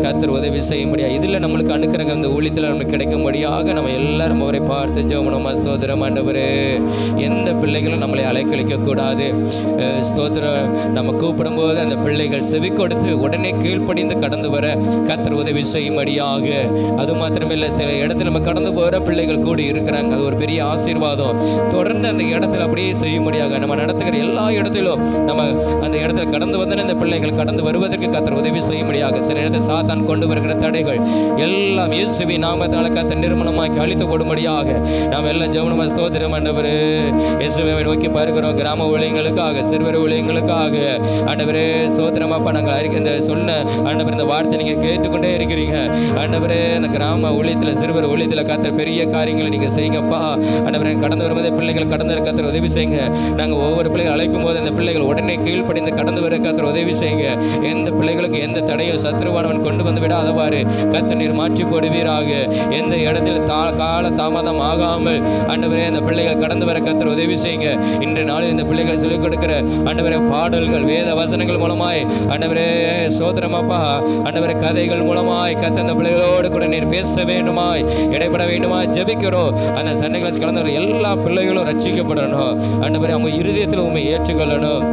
கர்த்தர் உதவி செய்யும்படியாக இதில் நம்மளுக்கு அனுக்கிரகம் இந்த ஊழியத்தில் நமக்கு கிடைக்கும்படியாக நம்ம எல்லாரும் அவரை பார்த்து ஜெபம் பண்ணுவோம். ஸ்தோத்திரம் ஆண்டவரே. எந்த பிள்ளைகளும் நம்மளை அலைக்கழிக்க கூடாது. ஸ்தோத்திரம். நம்ம கூப்பிடும்போது அந்த பிள்ளைகள் செவி கொடுத்து உடனே கீழ்ப்படிந்து கடந்து வர கர்த்தர் உதவி செய்யும்படியாக. அது மாத்திரமில்லை, சில இடத்துல நம்ம கடந்து போகிற பிள்ளைகள் கூடி இருக்கிறாங்க. அது ஒரு பெரிய ஆசீர்வாதம். தொடர்ந்து அந்த இடத்துல அப்படியே செய்யும்படியாக நம்ம நடத்துகிற எல்லா இடத்திலும் நம்ம அந்த இடத்துல கடந்து வந்து இந்த பிள்ளைகள் கடந்து வருவதற்கு கர்த்தர் உதவி செய்யும்படியாக. சில இடத்துல சாத்தான் கொண்டு வருகிற தடைகள் எல்லாம் இயேசுவின் நாமத்தால் கர்த்தர் நிர்மூலமாக்கி அழித்து போடும்படியாக நாம் எல்லாம் ஜெபம் ஸ்தோத்திரம் ஆண்டவரே. இயேசுவை நோக்கி பார்க்கிறோம். கிராம ஊழியங்களுக்காக, சிறுவர் ஊழியங்களுக்காக ஆண்டவரே ஸ்தோத்திரமாப்பா. நாங்கள் அறிக்கை இந்த சொன்ன ஆண்டவர் இந்த வார்த்தை நீங்கள் கேட்டுக்கொண்டே இருக்கிறீங்க ஆண்டவரே. அந்த கிராம ஊழியத்தில், சிறுவர் ஊழியத்தில் கர்த்தர் பெரிய காரியங்களை நீங்கள் செய்யுங்கப்பா ஆண்டவரே. கடந்து வரும்போதே பிள்ளைகள் கடந்து கர்த்தர் உதவி செய்யுங்க. நாங்கள் ஒவ்வொரு பிள்ளைகள் அழைக்கும் போது அந்த பிள்ளைகள் உடனே கீழ்ப்படிந்து கடந்து வர கர்த்தர் உதவி செய்யுங்க. எந்த பிள்ளைகளுக்கு எந்த தடையோ சத்ருவானவன் கொண்டு வந்து விடாதவாறு கர்த்தர் நீர் மாற்றி போடுவீராக. எந்த இடத்தில் கால தாமதம் ஆகாமல் ஆண்டவரே அந்த பிள்ளைகள் கடந்து வர கர்த்தர் உதவி செய்யுங்க. இன்றைய நாளில் இந்த பிள்ளைகள் சொல்லிக் கொடுக்கிற ஆண்டவரே பாடல்கள், வேத வசனங்கள் மூலமாய் ஆண்டவரே சோதரமாப்பா ஆண்டவரே கதைகள் மூலமாய் கர்த்தர் அந்த பிள்ளைகளோடு கூட நீர் பேச வேண்டுமாய், இடைப்பட வேண்டுமாய் ஜெபிக்கிறோம். அந்த சண்டே கிளாஸ் கலந்து எல்லா பிள்ளைகளும் ரட்சிக்கப்படணும் ஆண்டவரே. அவங்க இருதயத்தில் உண்மை ஏற்றுக்கொள்ளணும்.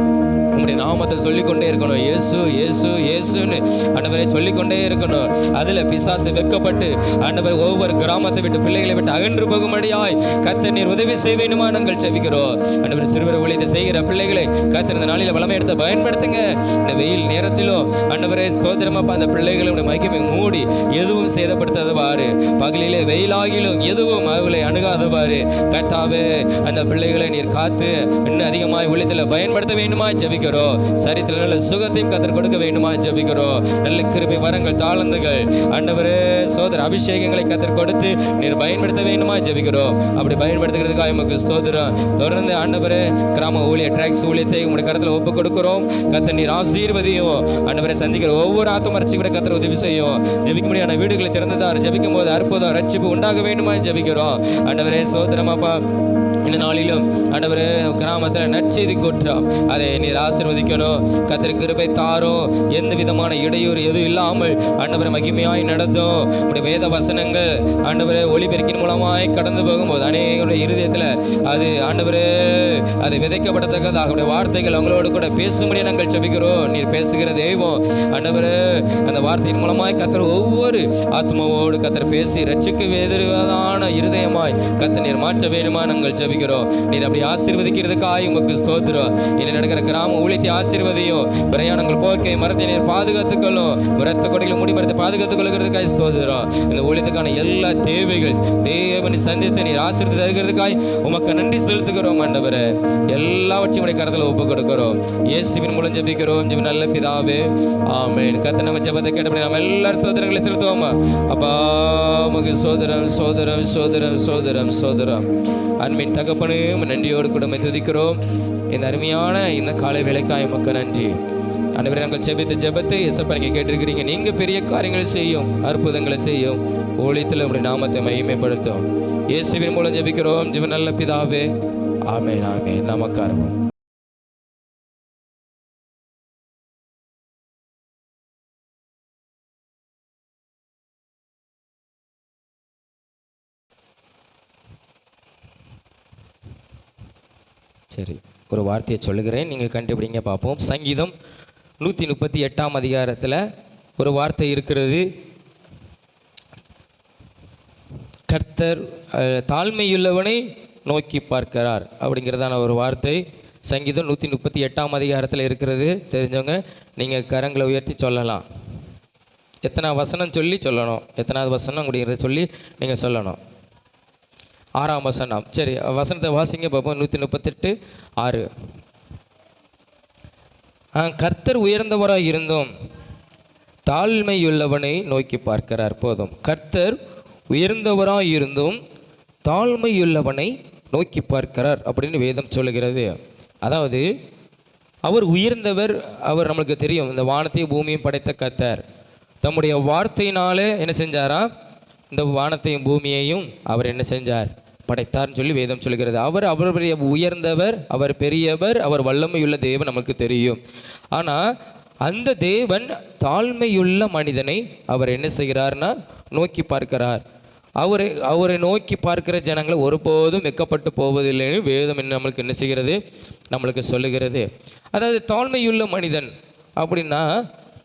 உங்களுடைய நாமத்தை சொல்லிக்கொண்டே இருக்கணும். இயேசு இயேசு இயேசுன்னு ஆண்டவரை சொல்லிக்கொண்டே இருக்கணும். அதில் பிசாசு வெட்கப்பட்டு ஆண்டவர் ஒவ்வொரு கிராமத்தை விட்டு பிள்ளைகளை விட்டு அகன்று போகும்படியாய் கர்த்தர் நீர் உதவி செய்ய வேண்டுமா நாங்கள் ஜெபிக்கிறோம். ஆண்டவர் சிறுவர் ஊழியத்தை செய்கிற பிள்ளைகளை கர்த்தர் இந்த நாளில் வளமை எடுத்து பயன்படுத்துங்க. இந்த வெயில் நேரத்திலும் ஆண்டவரே ஸ்தோத்திரமாப்பா அந்த பிள்ளைகளுடைய மகிமை மூடி எதுவும் சேதப்படுத்தாதவாறு, பகலிலே வெயிலாகிலும் எதுவும் அவர்களை அணுகாதவாறு கர்த்தாவே அந்த பிள்ளைகளை நீர் காத்து இன்னும் அதிகமாய் ஊழியத்தில் பயன்படுத்த வேண்டுமா ஜெபிக்கிறோம். ஜெபிக்கிறோம். சரீரத்தில் நல்ல சுகத்தையும் கத்தர் கொடுக்க வேண்டுமா ஜெபிக்கிறோம். நல்ல கிருபை வரங்கள் தாளந்துகள் ஆண்டவரே சோதர அபிஷேகங்களை கத்தர் கொடுத்து நீர் பயன்படுத்த வேண்டுமா ஜெபிக்கிறோம். அப்படி பயன்படுத்துகிறதுக்காக எமக்கு ஸ்தோத்திரம். தொடர்ந்து ஆண்டவரே கிராம ஊழிய ட்ராக்ஸ் ஊழியத்தை உங்களுடைய கருத்தில் ஒப்பு கொடுக்கிறோம். கத்தர் நீர் ஆசீர்வதியும். ஆண்டவரை சந்திக்கிற ஒவ்வொரு ஆத்துமரட்சி கூட கத்தர் உதவி செய்யும். ஜெபிக்க முடியாத வீடுகளை திறந்துதான் ஜெபிக்கும் போது அற்புதம் ரட்சிப்பு உண்டாக வேண்டுமா ஜெபிக்கிறோம். ஆண்டவரே சோதரம் அப்பா இந்த நாளிலும் ஆண்டவரே கிராமத்தில் நற்செய்தி கூட்டம் அதை நீர் ஆசீர்வதிக்கணும். கர்த்தர் கிருபை தாரும். எந்த விதமான இடையூறு எதுவும் இல்லாமல் ஆண்டவரை மகிமையாய் நடத்தும். அப்படி வேத வசனங்கள் ஆண்டவரை ஒளிபெருக்கின் மூலமாய் கடந்து போகும்போது அநேகருடைய இருதயத்தில் அது ஆண்டவரே அது விதைக்கப்படத்தக்கதாக அவருடைய வார்த்தைகள் அவங்களோடு கூட பேசும்படியே நாங்கள் ஜெபிக்கிறோம். நீர் பேசுகிற தெய்வம் ஆண்டவரே அந்த வார்த்தையின் மூலமாய் கர்த்தர் ஒவ்வொரு ஆத்மாவோடு கர்த்தர் பேசி ரட்சிக்கு எதிரான இருதயமாய் கர்த்தர் நீர் மாற்ற வேண்டுமா நாங்கள் ஜெபிக்கிறோம். நீர் அப்படி ஆசீர்வதிக்கிறதுக்காக உமக்கு ஸ்தோத்திரம். இனி நடக்கிற கிராம ஊழியத்தை ஆசீர்வதியும். பிரயாணங்கள் போக்கை மரத்தை நீர் பாதுகாத்துக்கொள்ளும். இரத்த கொடைகளை முடிமரத்தை பாதுகாத்துக் கொள்கிறதுக்காக ஸ்தோத்திரம். இந்த ஊழியத்துக்கான எல்லா தேவைகள் தேவனை சந்தித்து நீர் ஆசீர்வதி தருகிறதுக்காக உமக்கு நன்றி செலுத்துகிறோம். ஆண்டவரே எல்லாவற்றையும் உடைய கரத்தில் ஒப்பு கொடுக்கிறோம். இயேசுவின் மூலம் ஜெபிக்கிறோம். ஜெப நல்ல பிதாவே ஆமென். கர்த்தர் நம்ம ஜெபத்தை கேட்டபடி நம்ம எல்லாரும் சோதரங்களை செலுத்துவோமா. அப்பா உமக்கு சோதரம் சோதரம் சோதரம் சோதரம் சோதரம். அன்பின் தகப்பனே நன்றியோடு கூட துதிக்கிறோம். இந்த அருமையான இந்த காலை வேளைக்காய் உமக்கு நன்றி. ஆண்டவரே நாங்கள் ஜெபித்த ஜெபத்தை இயேசுப்பா நீங்க கேட்டிருக்கிறீங்க. நீங்க பெரிய காரியங்களை செய்யும், அற்புதங்களை செய்யும். ஊழியத்தில் உங்களுடைய நாமத்தை மகிமைப்படுத்தும். இயேசுவின் மூலம் ஜெபிக்கிறோம். ஜெப நல்ல பிதாவே ஆமென் ஆமென். நமக்காரம். சரி, ஒரு வார்த்தையை சொல்லுகிறேன், நீங்கள் கண்டுபிடிங்க பார்ப்போம். சங்கீதம் 138 அதிகாரத்தில் ஒரு வார்த்தை இருக்கிறது. கர்த்தர் தாழ்மையுள்ளவனை நோக்கி பார்க்கிறார் அப்படிங்கிறதான ஒரு வார்த்தை சங்கீதம் 138 அதிகாரத்தில் இருக்கிறது. தெரிஞ்சவங்க நீங்கள் கரங்களை உயர்த்தி சொல்லலாம். எத்தனை வசனம் சொல்லி சொல்லணும், எத்தனாவது வசனம் அப்படிங்கிறத சொல்லி நீங்கள் சொல்லணும். 6ஆம் வசனம். சரி, வசனத்தை வாசிங்க பார்ப்போம். 138:6. கர்த்தர் உயர்ந்தவராக இருந்தும் தாழ்மையுள்ளவனை நோக்கி பார்க்கிறார். போதும். கர்த்தர் உயர்ந்தவராக இருந்தும் தாழ்மையுள்ளவனை நோக்கி பார்க்கிறார் அப்படின்னு வேதம் சொல்லுகிறது. அதாவது அவர் உயர்ந்தவர். அவர் நம்மளுக்கு தெரியும், இந்த வானத்தையும் பூமியும் படைத்த கர்த்தர் தம்முடைய வார்த்தையினாலே என்ன செஞ்சாரா, இந்த வானத்தையும் பூமியையும் அவர் என்ன செஞ்சார், படைத்தார்னு சொல்லி வேதம் சொல்கிறது. அவருடைய உயர்ந்தவர், அவர் பெரியவர், அவர் வல்லமையுள்ள தேவன் நமக்கு தெரியும். ஆனால் அந்த தேவன் தாழ்மையுள்ள மனிதனை அவர் என்ன செய்கிறார்னா நோக்கி பார்க்கிறார். அவரை நோக்கி பார்க்கிற ஜனங்களை ஒருபோதும் வெக்கப்பட்டு போவதில்லைன்னு வேதம் நம்மளுக்கு என்ன செய்கிறது, நம்மளுக்கு சொல்லுகிறது. அதாவது தாழ்மையுள்ள மனிதன் அப்படின்னா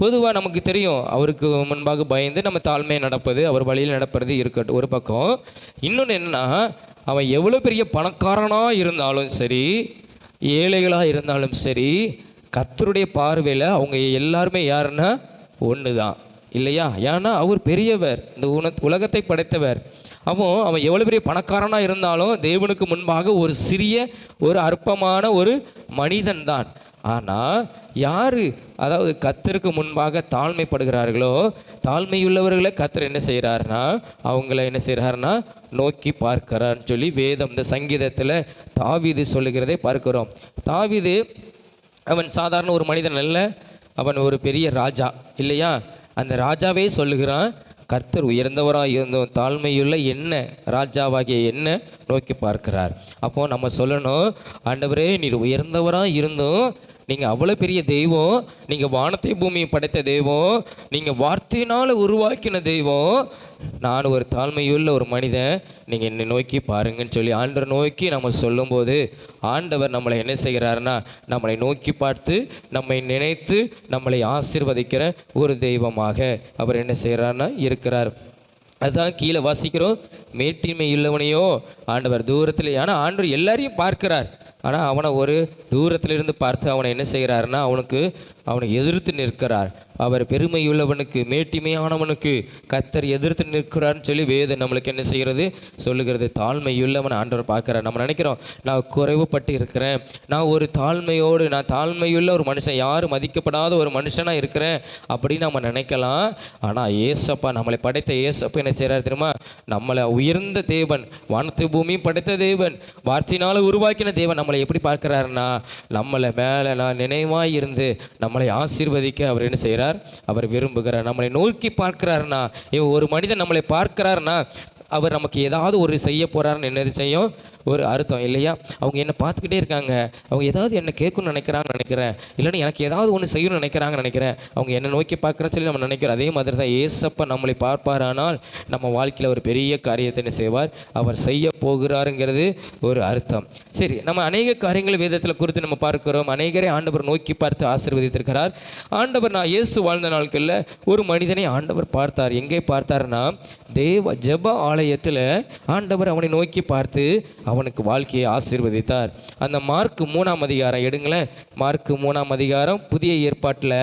பொதுவாக நமக்கு தெரியும், அவருக்கு முன்பாக பயந்து நம்ம தாழ்மையை நடப்பது, அவர் வழியில் நடப்பது இருக்கட்டும் ஒரு பக்கம். இன்னொன்று என்னன்னா, அவன் எவ்வளோ பெரிய பணக்காரனாக இருந்தாலும் சரி, ஏழைகளாக இருந்தாலும் சரி, கர்த்தருடைய பார்வையில் அவங்க எல்லாருமே யாருன்னா ஒன்று தான் இல்லையா? ஏன்னா அவர் பெரியவர், இந்த உலகத்தை படைத்தவர். அவன் எவ்வளோ பெரிய பணக்காரனாக இருந்தாலும் தேவனுக்கு முன்பாக ஒரு சிறிய ஒரு அற்பமான ஒரு மனிதன் தான். ஆனால் யார் அதாவது கர்த்தருக்கு முன்பாக தாழ்மைப்படுகிறார்களோ, தாழ்மையுள்ளவர்களை கர்த்தர் என்ன செய்கிறாருன்னா அவங்கள என்ன செய்கிறாருன்னா நோக்கி பார்க்கிறான்னு சொல்லி வேதம் இந்த சங்கீதத்தில் தாவீது சொல்லுகிறதை பார்க்கிறோம். தாவீது அவன் சாதாரண ஒரு மனிதன் அல்ல, அவன் ஒரு பெரிய ராஜா இல்லையா? அந்த ராஜாவே சொல்லுகிறான், கர்த்தர் உயர்ந்தவராக இருந்தோம் தாழ்மையுள்ள என்ன ராஜாவாகிய என்ன நோக்கி பார்க்கிறார். அப்போது நம்ம சொல்லணும், ஆண்டவரே நீர் உயர்ந்தவராக இருந்தோம், நீங்கள் அவ்வளோ பெரிய தெய்வம், நீங்கள் வானத்தை பூமியை படைத்த தெய்வம், நீங்கள் வார்த்தையினால் உருவாக்கின தெய்வம், நான் ஒரு தாழ்மையுள்ள ஒரு மனிதன், நீங்கள் என்னை நோக்கி பாருங்கன்னு சொல்லி ஆண்டவர் நோக்கி நம்ம சொல்லும்போது ஆண்டவர் நம்மளை என்ன செய்கிறாருன்னா நம்மளை நோக்கி பார்த்து நம்மை நினைத்து நம்மளை ஆசீர்வதிக்கிற ஒரு தெய்வமாக அவர் என்ன செய்கிறாருன்னா இருக்கிறார். அதுதான் கீழே வாசிக்கிறோம், மேட்டின்மை உள்ளவனையோ ஆண்டவர் தூரத்தில், ஆனால் ஆண்டவர் எல்லாரையும் பார்க்கிறார். ஆனால் அவனை ஒரு தூரத்திலிருந்து பார்த்து அவனை என்ன செய்கிறாருன்னா அவனுக்கு அவனை எதிர்த்து நிற்கிறார். அவர் பெருமையுள்ளவனுக்கு மேட்டிமையானவனுக்கு கர்த்தர் எதிர்த்து நிற்கிறார்னு சொல்லி வேதம் நம்மளுக்கு என்ன செய்கிறது சொல்லுகிறது. தாழ்மையுள்ளவன் ஆண்டவர் பார்க்குறார். நம்ம நினைக்கிறோம் நான் குறைவுபட்டு இருக்கிறேன், நான் ஒரு தாழ்மையோடு, நான் தாழ்மையுள்ள ஒரு மனுஷன், யாரும் மதிக்கப்படாத ஒரு மனுஷனாக இருக்கிறேன் அப்படின்னு நம்ம நினைக்கலாம். ஆனால் ஏசப்பா, நம்மளை படைத்த ஏசப்பா என்ன செய்கிறார் தெரியுமா? நம்மளை உயர்ந்த தேவன், வானத்து பூமியும் படைத்த தேவன், வார்த்தையினால் உருவாக்கின தேவன் நம்மளை எப்படி பார்க்குறாருன்னா, நம்மளை மேலே நான் நினைவாய் இருந்து நம்மளை ஆசீர்வதிக்க அவர் என்ன செய்கிறார், அவர் விரும்புகிறார். நம்மளை நோக்கி பார்க்கிறார்னா, ஒரு மனிதன் நம்மளை பார்க்கிறார்னா அவர் நமக்கு ஏதாவது ஒரு செய்ய போறாருன்னு என்னது செய்யும் ஒரு அர்த்தம் இல்லையா? அவங்க என்னை பார்த்துக்கிட்டே இருக்காங்க, அவங்க ஏதாவது என்னை கேட்கணும்னு நினைக்கிறேன், இல்லைன்னா எனக்கு ஏதாவது ஒன்று செய்யணும்னு நினைக்கிறேன், அவங்க என்னை நோக்கி பார்க்குறேன்னு சொல்லி நம்ம நினைக்கிறோம். அதே மாதிரி தான் ஏசப்பா நம்மளை பார்ப்பாரானால் நம்ம வாழ்க்கையில் ஒரு பெரிய காரியத்தை என்ன செய்வார், அவர் செய்ய போகிறாருங்கிறது ஒரு அர்த்தம். சரி, நம்ம அநேக காரியங்களை வேதத்தில் குறித்து நம்ம பார்க்கிறோம். அநேகரை ஆண்டவர் நோக்கி பார்த்து ஆசீர்வதித்திருக்கிறார். ஆண்டவர், நான் இயேசு வாழ்ந்த நாட்களில் ஒரு மனிதனை ஆண்டவர் பார்த்தார். எங்கே பார்த்தார்னா, ஜெப ஆலயத்தில் ஆண்டவர் அவனை நோக்கி பார்த்து அவனுக்கு வாழ்க்கையை ஆசீர்வதித்தார். அந்த மார்க் 3ஆம் அதிகாரம் எடுங்களேன். மார்க் 3ஆம் அதிகாரம் புதிய ஏற்பாட்டில்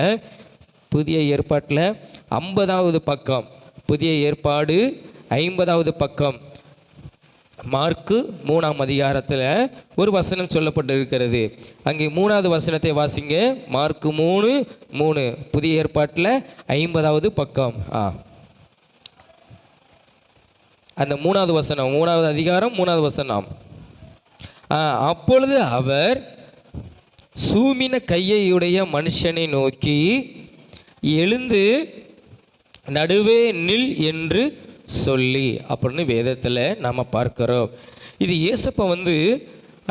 50வது பக்கம், புதிய ஏற்பாடு 50வது பக்கம், மார்க்கு 3ஆம் அதிகாரத்தில் ஒரு வசனம் சொல்லப்பட்டு இருக்கிறது. அங்கே 3வது வசனத்தை வாசிங்க. மார்க்கு 3:3 புதிய ஏற்பாட்டில் 50வது பக்கம். அந்த 3வது வசனம், 3வது அதிகாரம் 3வது வசனம். அப்பொழுது அவர் சூமின கையையுடைய மனுஷனை நோக்கி, எழுந்து நடுவே நில் என்று சொல்லி அப்படின்னு வேதத்தில் நாம் பார்க்கிறோம். இது இயேசப்பா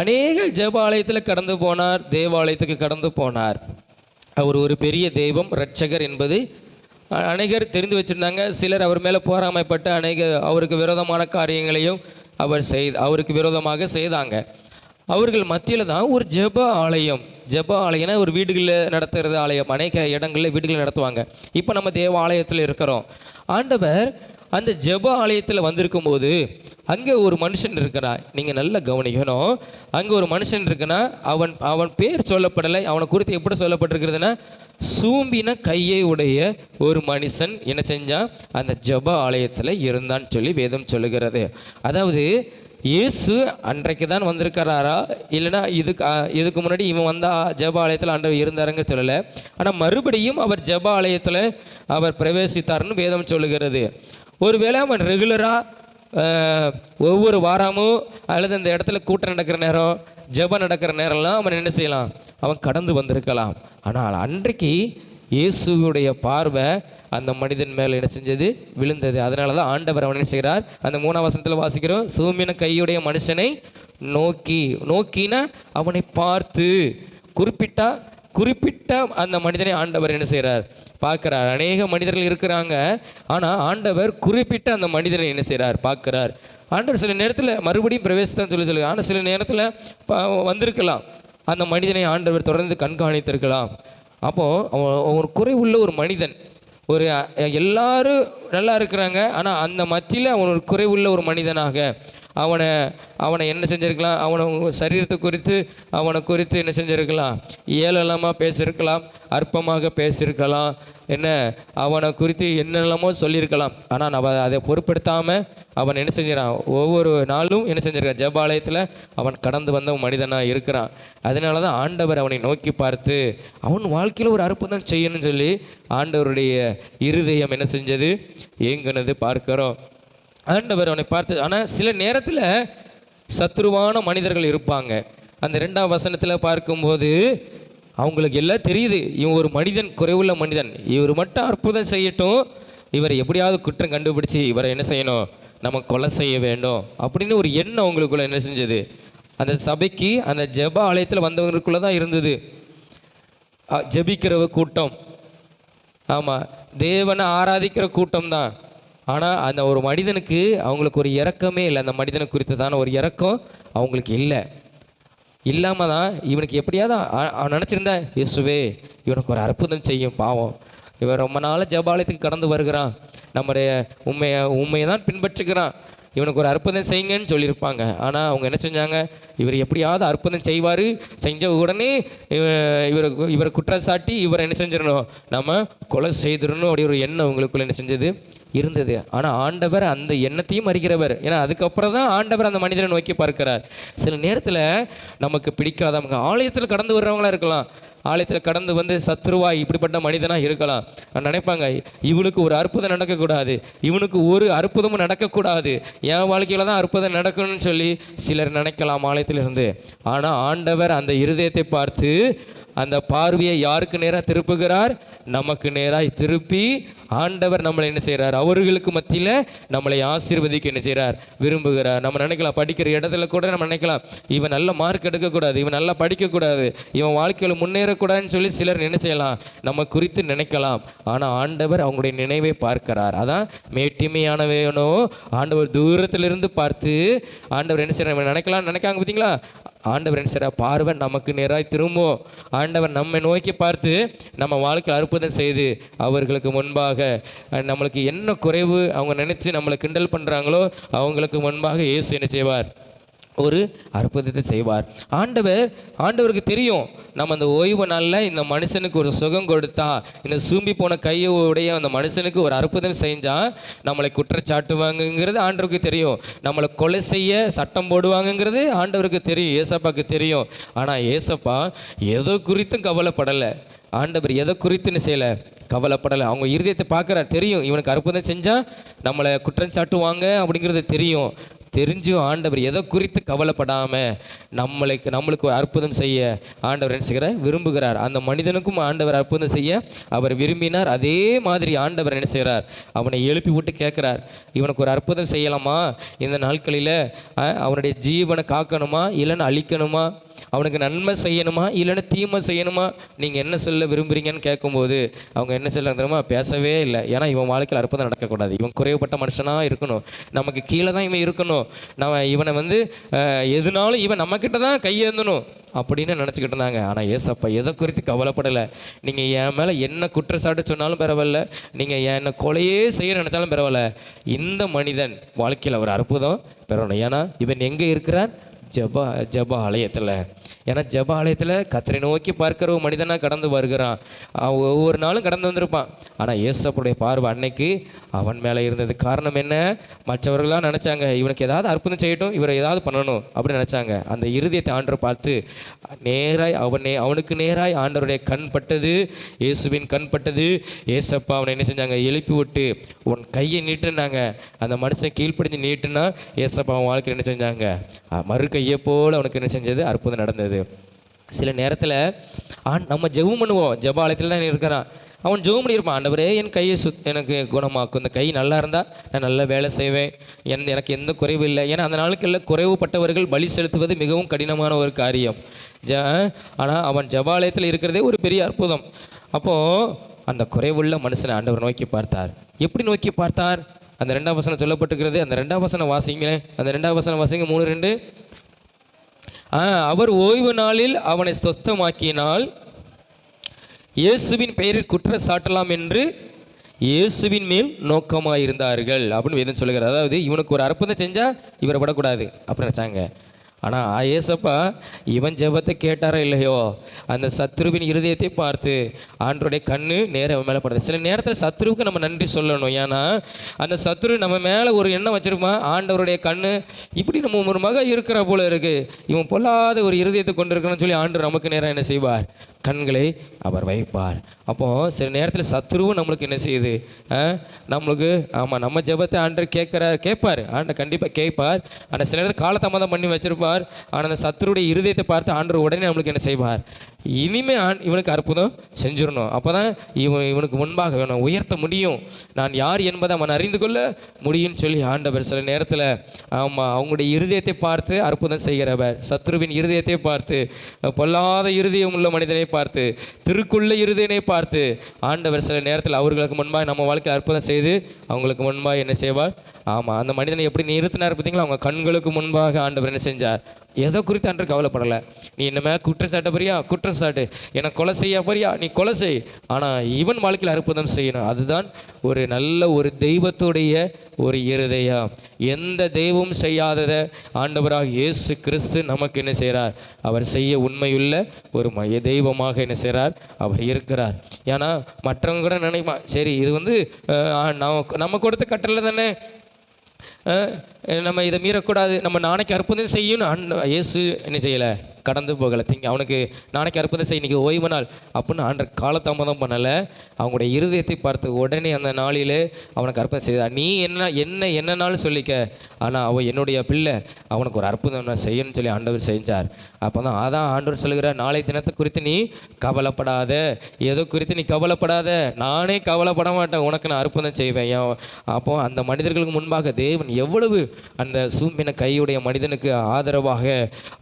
அநேக ஜெபாலயத்தில் கடந்து போனார், தேவாலயத்துக்கு கடந்து போனார். அவர் ஒரு பெரிய தெய்வம், இரட்சகர் என்பது அநேகர் தெரிந்து வச்சுருந்தாங்க. சிலர் அவர் மேலே போராமைப்பட்டு அவருக்கு விரோதமான காரியங்களையும் அவருக்கு விரோதமாக செய்தாங்க. அவர்கள் மத்தியில் தான் ஒரு ஜெப ஆலயம்னா ஒரு வீடுகளில் நடத்துகிறது ஆலயம். அநேக இடங்களில் வீடுகளில் நடத்துவாங்க. இப்போ நம்ம தேவாலயத்தில் இருக்கிறோம். ஆண்டவர் அந்த ஜெப ஆலயத்தில் வந்திருக்கும் போது அங்கே ஒரு மனுஷன் இருக்கிறார். நீங்கள் நல்லா கவனிக்கணும். அங்கே ஒரு மனுஷன் இருக்குன்னா அவன் பேர் சொல்லப்படலை. அவனை குறித்து எப்படி சொல்லப்பட்டிருக்கிறதுனா, சூம்பின கையை உடைய ஒரு மனுஷன் என்ன செஞ்சான், அந்த ஜெப ஆலயத்தில் இருந்தான்னு சொல்லி வேதம் சொல்லுகிறது. அதாவது இயேசு அன்றைக்கு தான் வந்திருக்கிறாரா, இல்லைனா இதுக்கு முன்னாடி இவன் வந்தால் ஜெப ஆலயத்தில் ஆண்டவர் இருந்தாருங்க சொல்லலை. ஆனால் மறுபடியும் அவர் ஜெப ஆலயத்தில் அவர் பிரவேசித்தார்னு வேதம் சொல்லுகிறது. ஒருவேளை அவன் ரெகுலராக ஒவ்வொரு வாரமும் அல்லது அந்த இடத்துல கூட்டம் நடக்கிற நேரம், ஜெபம் நடக்கிற நேரம்லாம் அவன் என்ன செய்யலாம், அவன் கடந்து வந்திருக்கலாம். ஆனால் அன்றைக்கு இயேசுடைய பார்வை அந்த மனிதன் மேலே என்ன செஞ்சது, விழுந்தது. அதனால தான் ஆண்டவர் அவன் என்ன செய்கிறார், அந்த 3ஆம் வசனத்தில் வாசிக்கிறோம், சூமின கையுடைய மனுஷனை நோக்கினா அவனை பார்த்து குறிப்பிட்ட அந்த மனிதனை ஆண்டவர் என்ன செய்கிறார், பார்க்குறார். அநேக மனிதர்கள் இருக்கிறாங்க, ஆனால் ஆண்டவர் குறிப்பிட்ட அந்த மனிதனை என்ன செய்கிறார், பார்க்குறார். ஆண்டவர் சில நேரத்தில் மறுபடியும் பிரவேசத்தான் சொல்லுங்க. ஆனால் சில நேரத்தில் வந்திருக்கலாம், அந்த மனிதனை ஆண்டவர் தொடர்ந்து கண்காணித்திருக்கலாம். அப்போது அவன் ஒரு குறைவுள்ள ஒரு மனிதன், எல்லாரும் நல்லா இருக்கிறாங்க, ஆனால் அந்த மத்தியில் அவன் ஒரு குறைவுள்ள ஒரு மனிதனாக அவனை என்ன செஞ்சுருக்கலாம், அவனை சரீரத்தை குறித்து அவனை குறித்து என்ன செஞ்சுருக்கலாம், ஏளனமாக பேசியிருக்கலாம், அற்பமாக பேசியிருக்கலாம், அவனை குறித்து என்னெல்லாமோ சொல்லியிருக்கலாம். ஆனால் அதை பொருட்படுத்தாமல் அவன் என்ன செஞ்சிடான், ஒவ்வொரு நாளும் என்ன செஞ்சிருக்கான், ஜெபாலயத்தில் அவன் கடந்து வந்த மனிதனாக இருக்கிறான். அதனால தான் ஆண்டவர் அவனை நோக்கி பார்த்து அவன் வாழ்க்கையில் ஒரு அற்புதம் செய்யணும்னு சொல்லி ஆண்டவருடைய இருதயம் என்ன செஞ்சது, ஏங்குனது பார்க்கிறோம். ஆண்டவர் அவனை பார்த்து. ஆனால் சில நேரத்தில் சத்துருவான மனிதர்கள் இருப்பாங்க. அந்த 2ஆம் வசனத்தில் பார்க்கும்போது அவங்களுக்கு எல்லாம் தெரியுது, இவன் ஒரு மனிதன், குறைவுள்ள மனிதன், இவர் மட்டும் அற்புதம் செய்யட்டும், இவரை எப்படியாவது குற்றம் கண்டுபிடிச்சி இவரை என்ன செய்யணும், நம்ம கொலை செய்ய வேண்டும் அப்படின்னு ஒரு எண்ணம் அவங்களுக்குள்ள என்ன செஞ்சது, அந்த சபைக்கு அந்த ஜெப ஆலயத்தில் வந்தவங்களுக்குள்ள தான் இருந்தது. ஜெபிக்கிற கூட்டம், ஆமாம், தேவனை ஆராதிக்கிற கூட்டம் தான். ஆனால் அந்த ஒரு மனிதனுக்கு அவங்களுக்கு ஒரு இரக்கமே இல்லை. அந்த மனிதனை குறித்ததான ஒரு இரக்கம் அவங்களுக்கு இல்லாமல் தான் இவனுக்கு எப்படியாவது நினச்சிருந்தா, இயேசுவே இவனுக்கு ஒரு அற்புதம் செய்யும், பாவம் இவன் ரொம்ப நாள் ஜெபாலயத்துக்கு கடந்து வருகிறான், நம்முடைய உண்மையை தான் பின்பற்றுகிறான், இவனுக்கு ஒரு அற்புதம் செய்யுங்கன்னு சொல்லியிருப்பாங்க. ஆனால் அவங்க என்ன செஞ்சாங்க, இவர் எப்படியாவது அற்புதம் செய்வார், செஞ்ச உடனே இவரை குற்றச்சாட்டி இவரை என்ன செஞ்சிடணும், நம்ம கொலை செய்திடணும் அப்படி ஒரு எண்ணம் உங்களுக்குள்ள என்ன செஞ்சது இருந்தது. ஆனால் ஆண்டவர் அந்த எண்ணத்தையும் அறிகிறவர். ஏன்னா அதுக்கப்புறம் தான் ஆண்டவர் அந்த மனிதனை நோக்கி பார்க்கிறார். சில நேரத்தில் நமக்கு பிடிக்காதவங்க ஆலயத்தில் கடந்து வர்றவங்களா இருக்கலாம், ஆலயத்தில் கடந்து வந்து சத்ருவாய் இப்படிப்பட்ட மனிதனாக இருக்கலாம். நினைப்பாங்க, இவனுக்கு ஒரு அற்புதம் நடக்கக்கூடாது, இவனுக்கு ஒரு அற்புதமும் நடக்கக்கூடாது, என் வாழ்க்கையில் தான் அற்புதம் நடக்கணும்னு சொல்லி சிலர் நினைக்கலாம் ஆலயத்தில் இருந்து. ஆனால் ஆண்டவர் அந்த இருதயத்தை பார்த்து அந்த பார்வையை யாருக்கு நேராக திருப்புகிறார், நமக்கு நேராக திருப்பி ஆண்டவர் நம்மளை என்ன செய்கிறார், அவர்களுக்கு மத்தியில் நம்மளை ஆசீர்வதிக்க என்ன செய்கிறார், விரும்புகிறார். நம்ம நினைக்கலாம், படிக்கிற இடத்துல கூட நம்ம நினைக்கலாம், இவன் நல்ல மார்க் எடுக்கக்கூடாது, இவன் நல்லா படிக்கக்கூடாது, இவன் வாழ்க்கையில் முன்னேறக்கூடாதுன்னு சொல்லி சிலர் என்ன செய்யலாம், நம்ம குறித்து நினைக்கலாம். ஆனால் ஆண்டவர் அவங்களுடைய நினைவை பார்க்கிறார். அதான் மேட்டிமையானவேனோ ஆண்டவர் தூரத்திலிருந்து பார்த்து ஆண்டவர் என்ன செய்கிறார், நினைக்காங்க பார்த்தீங்களா, ஆண்டவர் என்ன செய்கிறார், பார்வை நமக்கு நேராக திரும்பும். ஆண்டவர் நம்மை நோக்கி பார்த்து நம்ம வாழ்க்கையில் அற்புதம் செய்து அவர்களுக்கு முன்பாக நம்மளுக்கு என்ன குறைவு அவங்க நினச்சி நம்மளை கிண்டல் பண்ணுறாங்களோ அவங்களுக்கு முன்பாக இயேசு என்ன செய்வார், ஒரு அற்புதத்தை செய்வார். ஆண்டவருக்கு தெரியும், நம்ம அந்த ஓய்வு நாளில் இந்த மனுஷனுக்கு ஒரு சுகம் கொடுத்தா, இந்த சூம்பி போன கையோடைய அந்த மனுஷனுக்கு ஒரு அற்புதம் செஞ்சால் நம்மளை குற்றச்சாட்டுவாங்கங்கிறது ஆண்டவருக்கு தெரியும், நம்மளை கொலை செய்ய சட்டம் போடுவாங்கங்கிறது ஆண்டவருக்கு தெரியும், ஏசப்பாவுக்கு தெரியும். ஆனால் ஏசப்பா எதை குறித்தும் கவலைப்படலை. ஆண்டவர் எதை குறித்துன்னு செய்யலை, கவலைப்படலை. அவங்க இருதயத்தை பார்க்குறார், தெரியும் இவனுக்கு அற்புதம் செஞ்சால் நம்மளை குற்றம் சாட்டுவாங்க அப்படிங்கிறது தெரியும். தெரிஞ்சும் ஆண்டவர் எதை குறித்து கவலைப்படாமல் நம்மளுக்கு ஒரு அற்புதம் செய்ய ஆண்டவர் என்ன செய்கிறார், விரும்புகிறார். அந்த மனிதனுக்கும் ஆண்டவர் அற்புதம் செய்ய அவர் விரும்பினார். அதே மாதிரி ஆண்டவர் என்ன செய்கிறார், அவனை எழுப்பி விட்டு கேட்குறார், இவனுக்கு ஒரு அற்புதம் செய்யலாமா, இந்த நாட்களில் அவனுடைய ஜீவனை காக்கணுமா இல்லைன்னு அழிக்கணுமா, அவனுக்கு நன்மை செய்யணுமா இல்லைன்னா தீமை செய்யணுமா, நீங்கள் என்ன சொல்ல விரும்புகிறீங்கன்னு கேட்கும்போது அவங்க என்ன சொல்ல தெரியுமா, பேசவே இல்லை. ஏன்னா இவன் வாழ்க்கையில் அற்புதம் நடக்கக்கூடாது, இவன் குறைவுபட்ட மனுஷனாக இருக்கணும், நமக்கு கீழே தான் இவன் இருக்கணும், நம்ம இவனை வந்து எதுனாலும் இவன் நம்மக்கிட்ட தான் கையேந்தணும் அப்படின்னு நினச்சிக்கிட்டு இருந்தாங்க. ஆனால் ஏசப்பா எதை குறித்து கவலைப்படலை. நீங்கள் என் மேலே என்ன குற்றச்சாட்டு சொன்னாலும் பரவாயில்ல, நீங்கள் என்னை கொலையே செய்ய நினச்சாலும் பரவாயில்ல, இந்த மனிதன் வாழ்க்கையில் ஒரு அற்புதம் பெறணும். ஏன்னா இவன் எங்கே இருக்கிறார், ஜப ஆலயத்தில். ஏன்னா ஜப ஆலயத்தில் கர்த்தரை நோக்கி பார்க்கிற ஒரு மனிதனாக கடந்து வருகிறான். அவன் ஒவ்வொரு நாளும் கடந்து வந்திருப்பான். ஆனால் ஏசப்புடைய பார்வை அன்னைக்கு அவன் மேலே இருந்தது. காரணம் என்ன, மற்றவர்களாம் நினச்சாங்க இவனுக்கு ஏதாவது அற்புதம் செய்யட்டும், இவரை ஏதாவது பண்ணணும் அப்படின்னு நினச்சாங்க. அந்த இருதயத்தை ஆண்டவர் பார்த்து நேராய் அவனுக்கு நேராய் ஆண்டவருடைய கண் பட்டது, இயேசுவின் கண் பட்டது. ஏசப்பா அவனை என்ன செஞ்சாங்க, எழுப்பி விட்டு உன் கையை நீட்டுனாங்க. அந்த மனுஷன் கீழ்ப்படிஞ்சு நீட்டுனா ஏசப்பா அவன் வாழ்க்கையில் என்ன செஞ்சாங்க, மறு கையை போல் அவனுக்கு என்ன செஞ்சது, அற்புதம் நடந்தது. சில நேரத்தில் நம்ம ஜெபம் பண்ணுவோம், ஜெப ஆலயத்தில் தான் இருக்கிறான், அவன் ஜெபம் பண்ணியிருப்பான், ஆண்டவரே என் கையை எனக்கு குணமாக்கும், இந்த கை நல்லா இருந்தால் நான் நல்லா வேலை செய்வேன், எனக்கு எந்த குறைவும் இல்லை. ஏன்னா அந்த நாளுக்கெல்லாம் குறைவுபட்டவர்கள் பலி செலுத்துவது மிகவும் கடினமான ஒரு காரியம். ஆனால் அவன் ஜபாலயத்தில் இருக்கிறதே ஒரு பெரிய அற்புதம். அப்போது அந்த குறைவுள்ள மனுஷனை ஆண்டவர் நோக்கி பார்த்தார். எப்படி நோக்கி பார்த்தார், அந்த 2ஆம் வசனம் சொல்லப்பட்டிருக்கிறது. அந்த 2ஆம் வசனம் வாசிங்களேன், அந்த 2ஆம் வசனம் வாசிங்க, 3:2. அவர் ஓய்வு நாளில் அவனை சொஸ்தமாக்கினால் இயேசுவின் பெயரில் குற்றம் சாட்டலாம் என்று இயேசுவின் மேல் நோக்கமாக இருந்தார்கள் அப்படின்னு வேதம் சொல்லுகிறார். அதாவது இவனுக்கு ஒரு அற்புதம் செஞ்சால் இவரை விடக்கூடாது அப்படின்னு நினச்சாங்க. ஆனால் ஏசப்பா இவன் ஜெபத்தை கேட்டாரோ இல்லையோ, அந்த சத்ருவின் இருதயத்தை பார்த்து ஆண்டவருடைய கண்ணு நேரம் மேலே படுது. சில நேரத்தில் சத்ருவுக்கு நம்ம நன்றி சொல்லணும். ஏன்னா அந்த சத்ரு நம்ம மேலே ஒரு எண்ணம் வச்சுருப்பான், ஆண்டவருடைய கண்ணு இப்படி நம்ம ஒரு மகன் இருக்கிற போல இருக்குது, இவன் பொல்லாத ஒரு இருதயத்தை கொண்டு இருக்கணும்னு சொல்லி ஆண்டவர் நமக்கு நேரம் என்ன செய்வார், கண்களை அவர் வைப்பார். அப்போது சில நேரத்தில் சத்ருவும் நம்மளுக்கு என்ன செய்யுது, நம்மளுக்கு ஆமாம் நம்ம ஜெபத்தை ஆண்டவர் கேட்பார், ஆண்டவர் கண்டிப்பாக கேட்பார். ஆனால் சில நேரத்தில் காலதாமதம் பண்ணி வச்சுருப்பார். ஆனால் அந்த சத்ருடைய இருதயத்தை பார்த்து ஆண்டவர் உடனே நம்மளுக்கு என்ன செய்வார், இனிமே இவனுக்கு அற்புதம் செஞ்சிடணும். அப்போ தான் இவனுக்கு முன்பாக வேணும் உயர்த்த முடியும், நான் யார் என்பதை அவன் அறிந்து கொள்ள முடியும்னு சொல்லி ஆண்டவர் சில நேரத்தில் ஆமாம் அவங்களுடைய இருதயத்தை பார்த்து அற்புதம் செய்கிறவர். சத்ருவின் இருதயத்தை பார்த்து, பொல்லாத இருதயம் உள்ள மனிதனை பார்த்து, திருக்குள்ள இருதயனை பார்த்து ஆண்டவர் சில நேரத்தில் அவர்களுக்கு முன்பாக நம்ம வாழ்க்கையில் அற்புதம் செய்து அவங்களுக்கு முன்பாக என்ன செய்வார், ஆமாம் அந்த மனிதனை எப்படி நிறுத்தினார் பார்த்தீங்களா, அவங்க கண்களுக்கு முன்பாக ஆண்டவர் என்ன செஞ்சார், எதை குறித்து அன்று கவலைப்படலை. நீ என்னமே குற்றம் சாட்ட போறியா, குற்றம் சாட்டு. என்னை கொலை செய்ய போறியா, நீ கொலை செய். ஆனால் இவன் வாழ்க்கையில் அற்புதம் செய்யணும். அதுதான் ஒரு நல்ல ஒரு தெய்வத்துடைய ஒரு இருதயம். எந்த தெய்வமும் செய்யாததை ஆண்டவராக இயேசு கிறிஸ்து நமக்கு என்ன செய்கிறார்? அவர் செய்ய உண்மையுள்ள ஒரு தெய்வமாக என்ன செய்கிறார்? அவர் இருக்கிறார். ஏன்னா மற்றவங்க கூட நினைப்பா, சரி இது வந்து நம்ம கொடுத்த கட்டளை தானே, நம்ம இதை மீறக்கூடாது, நம்ம நாளைக்கு அற்புதம் செய்யணும். இயேசு என்ன செய்யலை? கடந்து போகலை. அவனுக்கு நாளைக்கு அற்புதம் செய்ய இன்றைக்கி ஓய்வு நாள் அப்படின்னு ஆண்டவர் காலதாமதம் பண்ணலை. அவங்களுடைய இருதயத்தை பார்த்து உடனே அந்த நாளிலே அவனுக்கு அற்புதம் செய்தார். நீ என்னன்னாலும் சொல்லிக்க, ஆனால் அவன் என்னுடைய பிள்ளை, அவனுக்கு ஒரு அற்புதம் நான் செய்யணும்னு சொல்லி ஆண்டவர் செஞ்சார். அப்போ தான் அதான் ஆண்டவர் சொல்லுகிறார், நாளை தினத்தை குறித்து நீ கவலைப்படாத, ஏதோ குறித்து நீ கவலைப்படாத, நானே கவலைப்பட மாட்டேன், உனக்கு நான் அற்புதம் செய்வேன். அப்போ அந்த மனிதர்களுக்கு முன்பாக தேவன் எவ்வளவு அந்த சூம்பின கையுடைய மனிதனுக்கு ஆதரவாக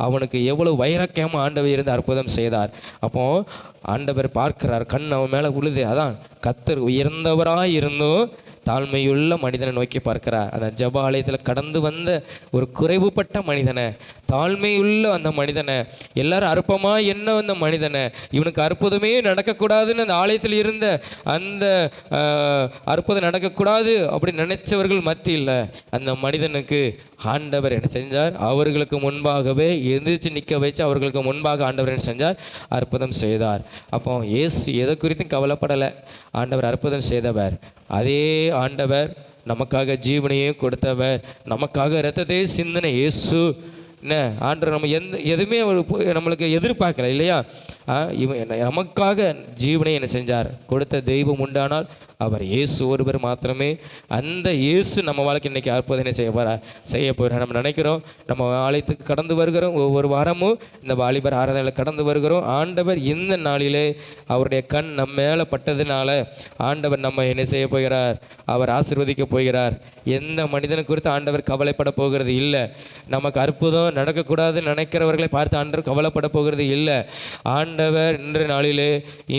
அவனுக்கு எவ்வளவு வைரக்கியமாக ஆண்டவர் இருந்து அற்புதம் செய்தார். அப்போ ஆண்டவர் பார்க்கிறார், கண் அவன் மேலே உழுது. அதான் கர்த்தர் உயர்ந்தவராக இருந்தும் தாழ்மையுள்ள மனிதனை நோக்கி பார்க்கிறார். அந்த ஜெப ஆலயத்தில் கடந்து வந்த ஒரு குறைவுபட்ட மனிதனை, தாழ்மையுள்ள அந்த மனிதனை, எல்லாரும் அற்பமாக என்ன அந்த மனிதனை, இவனுக்கு அற்புதமே நடக்கக்கூடாதுன்னு அந்த ஆலயத்தில் இருந்த அந்த அற்புதம் நடக்கக்கூடாது அப்படின்னு நினைச்சவர்கள் மத்தியில் அந்த மனிதனுக்கு ஆண்டவர் என்ன செஞ்சார்? அவர்களுக்கு முன்பாகவே எந்திரிச்சு நிற்க வச்சு அவர்களுக்கு முன்பாக ஆண்டவர் என்ன செஞ்சார்? அற்புதம் செய்தார். அப்போ இயேசு எதை குறித்தும் கவலைப்படலை, ஆண்டவர் அற்புதம் செய்தவர். அதே ஆண்டவர் நமக்காக ஜீவனையே கொடுத்தவர், நமக்காக இரத்தத்தை சிந்தின இயேசு என்ன ஆண்டவர் நம்ம எதுவுமே நம்மளுக்கு எதிர்பார்க்கல இல்லையா? இவன் நமக்காக ஜீவனை என்ன செஞ்சார்? கொடுத்த தெய்வம் உண்டானால் அவர் இயேசு ஒருவர் மாத்திரமே. அந்த இயேசு நம்ம வாழ்க்கை இன்றைக்கி அற்புதம் செய்ய போகிறார். நம்ம நினைக்கிறோம், நம்ம ஆலயத்துக்கு கடந்து வருகிறோம், ஒவ்வொரு வாரமும் இந்த வாலிபர் ஆராதனையில் கடந்து வருகிறோம். ஆண்டவர் இந்த நாளிலே அவருடைய கண் நம்ம மேலே பட்டதுனால ஆண்டவர் நம்ம என்ன செய்ய போகிறார்? அவர் ஆசீர்வதிக்க போகிறார். எந்த மனிதனை குறித்து ஆண்டவர் கவலைப்பட போகிறது இல்லை. நமக்கு அற்புதம் நடக்கக்கூடாதுன்னு நினைக்கிறவர்களை பார்த்து ஆண்டவர் கவலைப்பட போகிறது இல்லை. ஆண்டவர் இன்றைய நாளிலே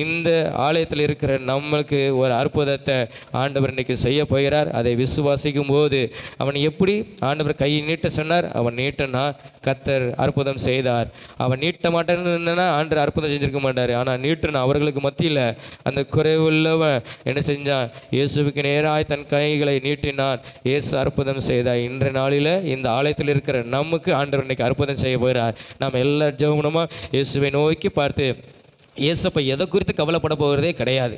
இந்த ஆலயத்தில் இருக்கிற நம்மளுக்கு ஒரு அற்புதத்தை ஆண்டவர் இன்னைக்கு செய்ய போகிறார். அதை விசுவாசிக்கும் போது அவன் எப்படி ஆண்டவர் கையை நீட்ட சொன்னார், அவன் நீட்டனா கர்த்தர் அற்புதம் செய்தார். அவன் நீட்ட மாட்டேன்னு இருந்தனா ஆண்டவர் அற்புதம் செஞ்சிருக்க மாட்டார். ஆனால் நீட்டுனா அவர்களுக்கு மத்தியில் அந்த குறைவுள்ளவன் என்ன செஞ்சான்? இயேசுவுக்கு நேராய் தன் கைகளை நீட்டினான். இயேசு அற்புதம் செய்தார். இன்றைய நாளில் இந்த ஆலயத்தில் இருக்கிற நமக்கு ஆண்டவர் இன்னைக்கு அற்புதம் செய்ய போகிறார். நாம் எல்லா ஜெபமுமா இயேசுவை நோக்கி பார்த்து, இயேசப்பா எதை குறித்து கவலைப்பட போகிறதே கிடையாது.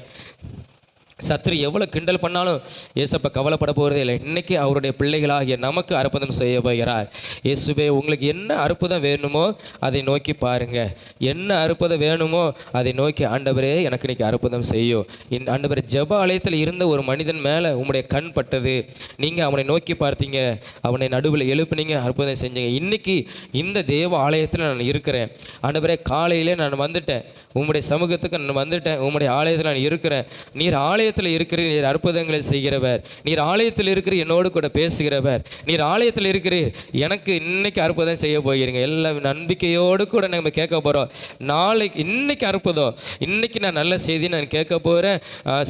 சத்துரு எவ்வளோ கிண்டல் பண்ணாலும் இயேசப்பா கவலைப்பட போகிறதே இல்லை. இன்றைக்கி அவருடைய பிள்ளைகளாகிய நமக்கு அற்புதம் செய்ய போகிறார். இயேசுவே உங்களுக்கு என்ன அற்புதம் வேணுமோ அதை நோக்கி பாருங்கள். என்ன அற்புதம் வேணுமோ அதை நோக்கி ஆண்டவரே எனக்கு இன்றைக்கி அற்புதம் செய்யும். ஆண்டவர் ஜெப ஆலயத்தில் இருந்த ஒரு மனிதன் மேலே உங்களுடைய கண் பட்டது, நீங்கள் அவனை நோக்கி பார்த்தீங்க, அவனை நடுவில் எழுப்புனீங்க, அற்புதம் செஞ்சீங்க. இன்றைக்கி இந்த தேவ ஆலயத்தில் நான் இருக்கிறேன் ஆண்டவரே, காலையிலே நான் வந்துட்டேன், உம்முடைய சமூகத்துக்கு நான் வந்துட்டேன், உம்முடைய ஆலயத்தில் நான் இருக்கிறேன். நீர் ஆலயத்தில் இருக்கிறீர், நீர் அற்புதங்களை செய்கிறவர், நீர் ஆலயத்தில் இருக்கிற என்னோடு கூட பேசுகிறவர், நீர் ஆலயத்தில் இருக்கிறீர், எனக்கு இன்னைக்கு அற்புதம் செய்ய போகிறீங்க. எல்லாம் நம்பிக்கையோடு கூட நம்ம கேட்க போகிறோம். நாளைக்கு இன்னைக்கு அற்புதம், இன்னைக்கு நான் நல்ல செய்தி நான் கேட்க போகிறேன்.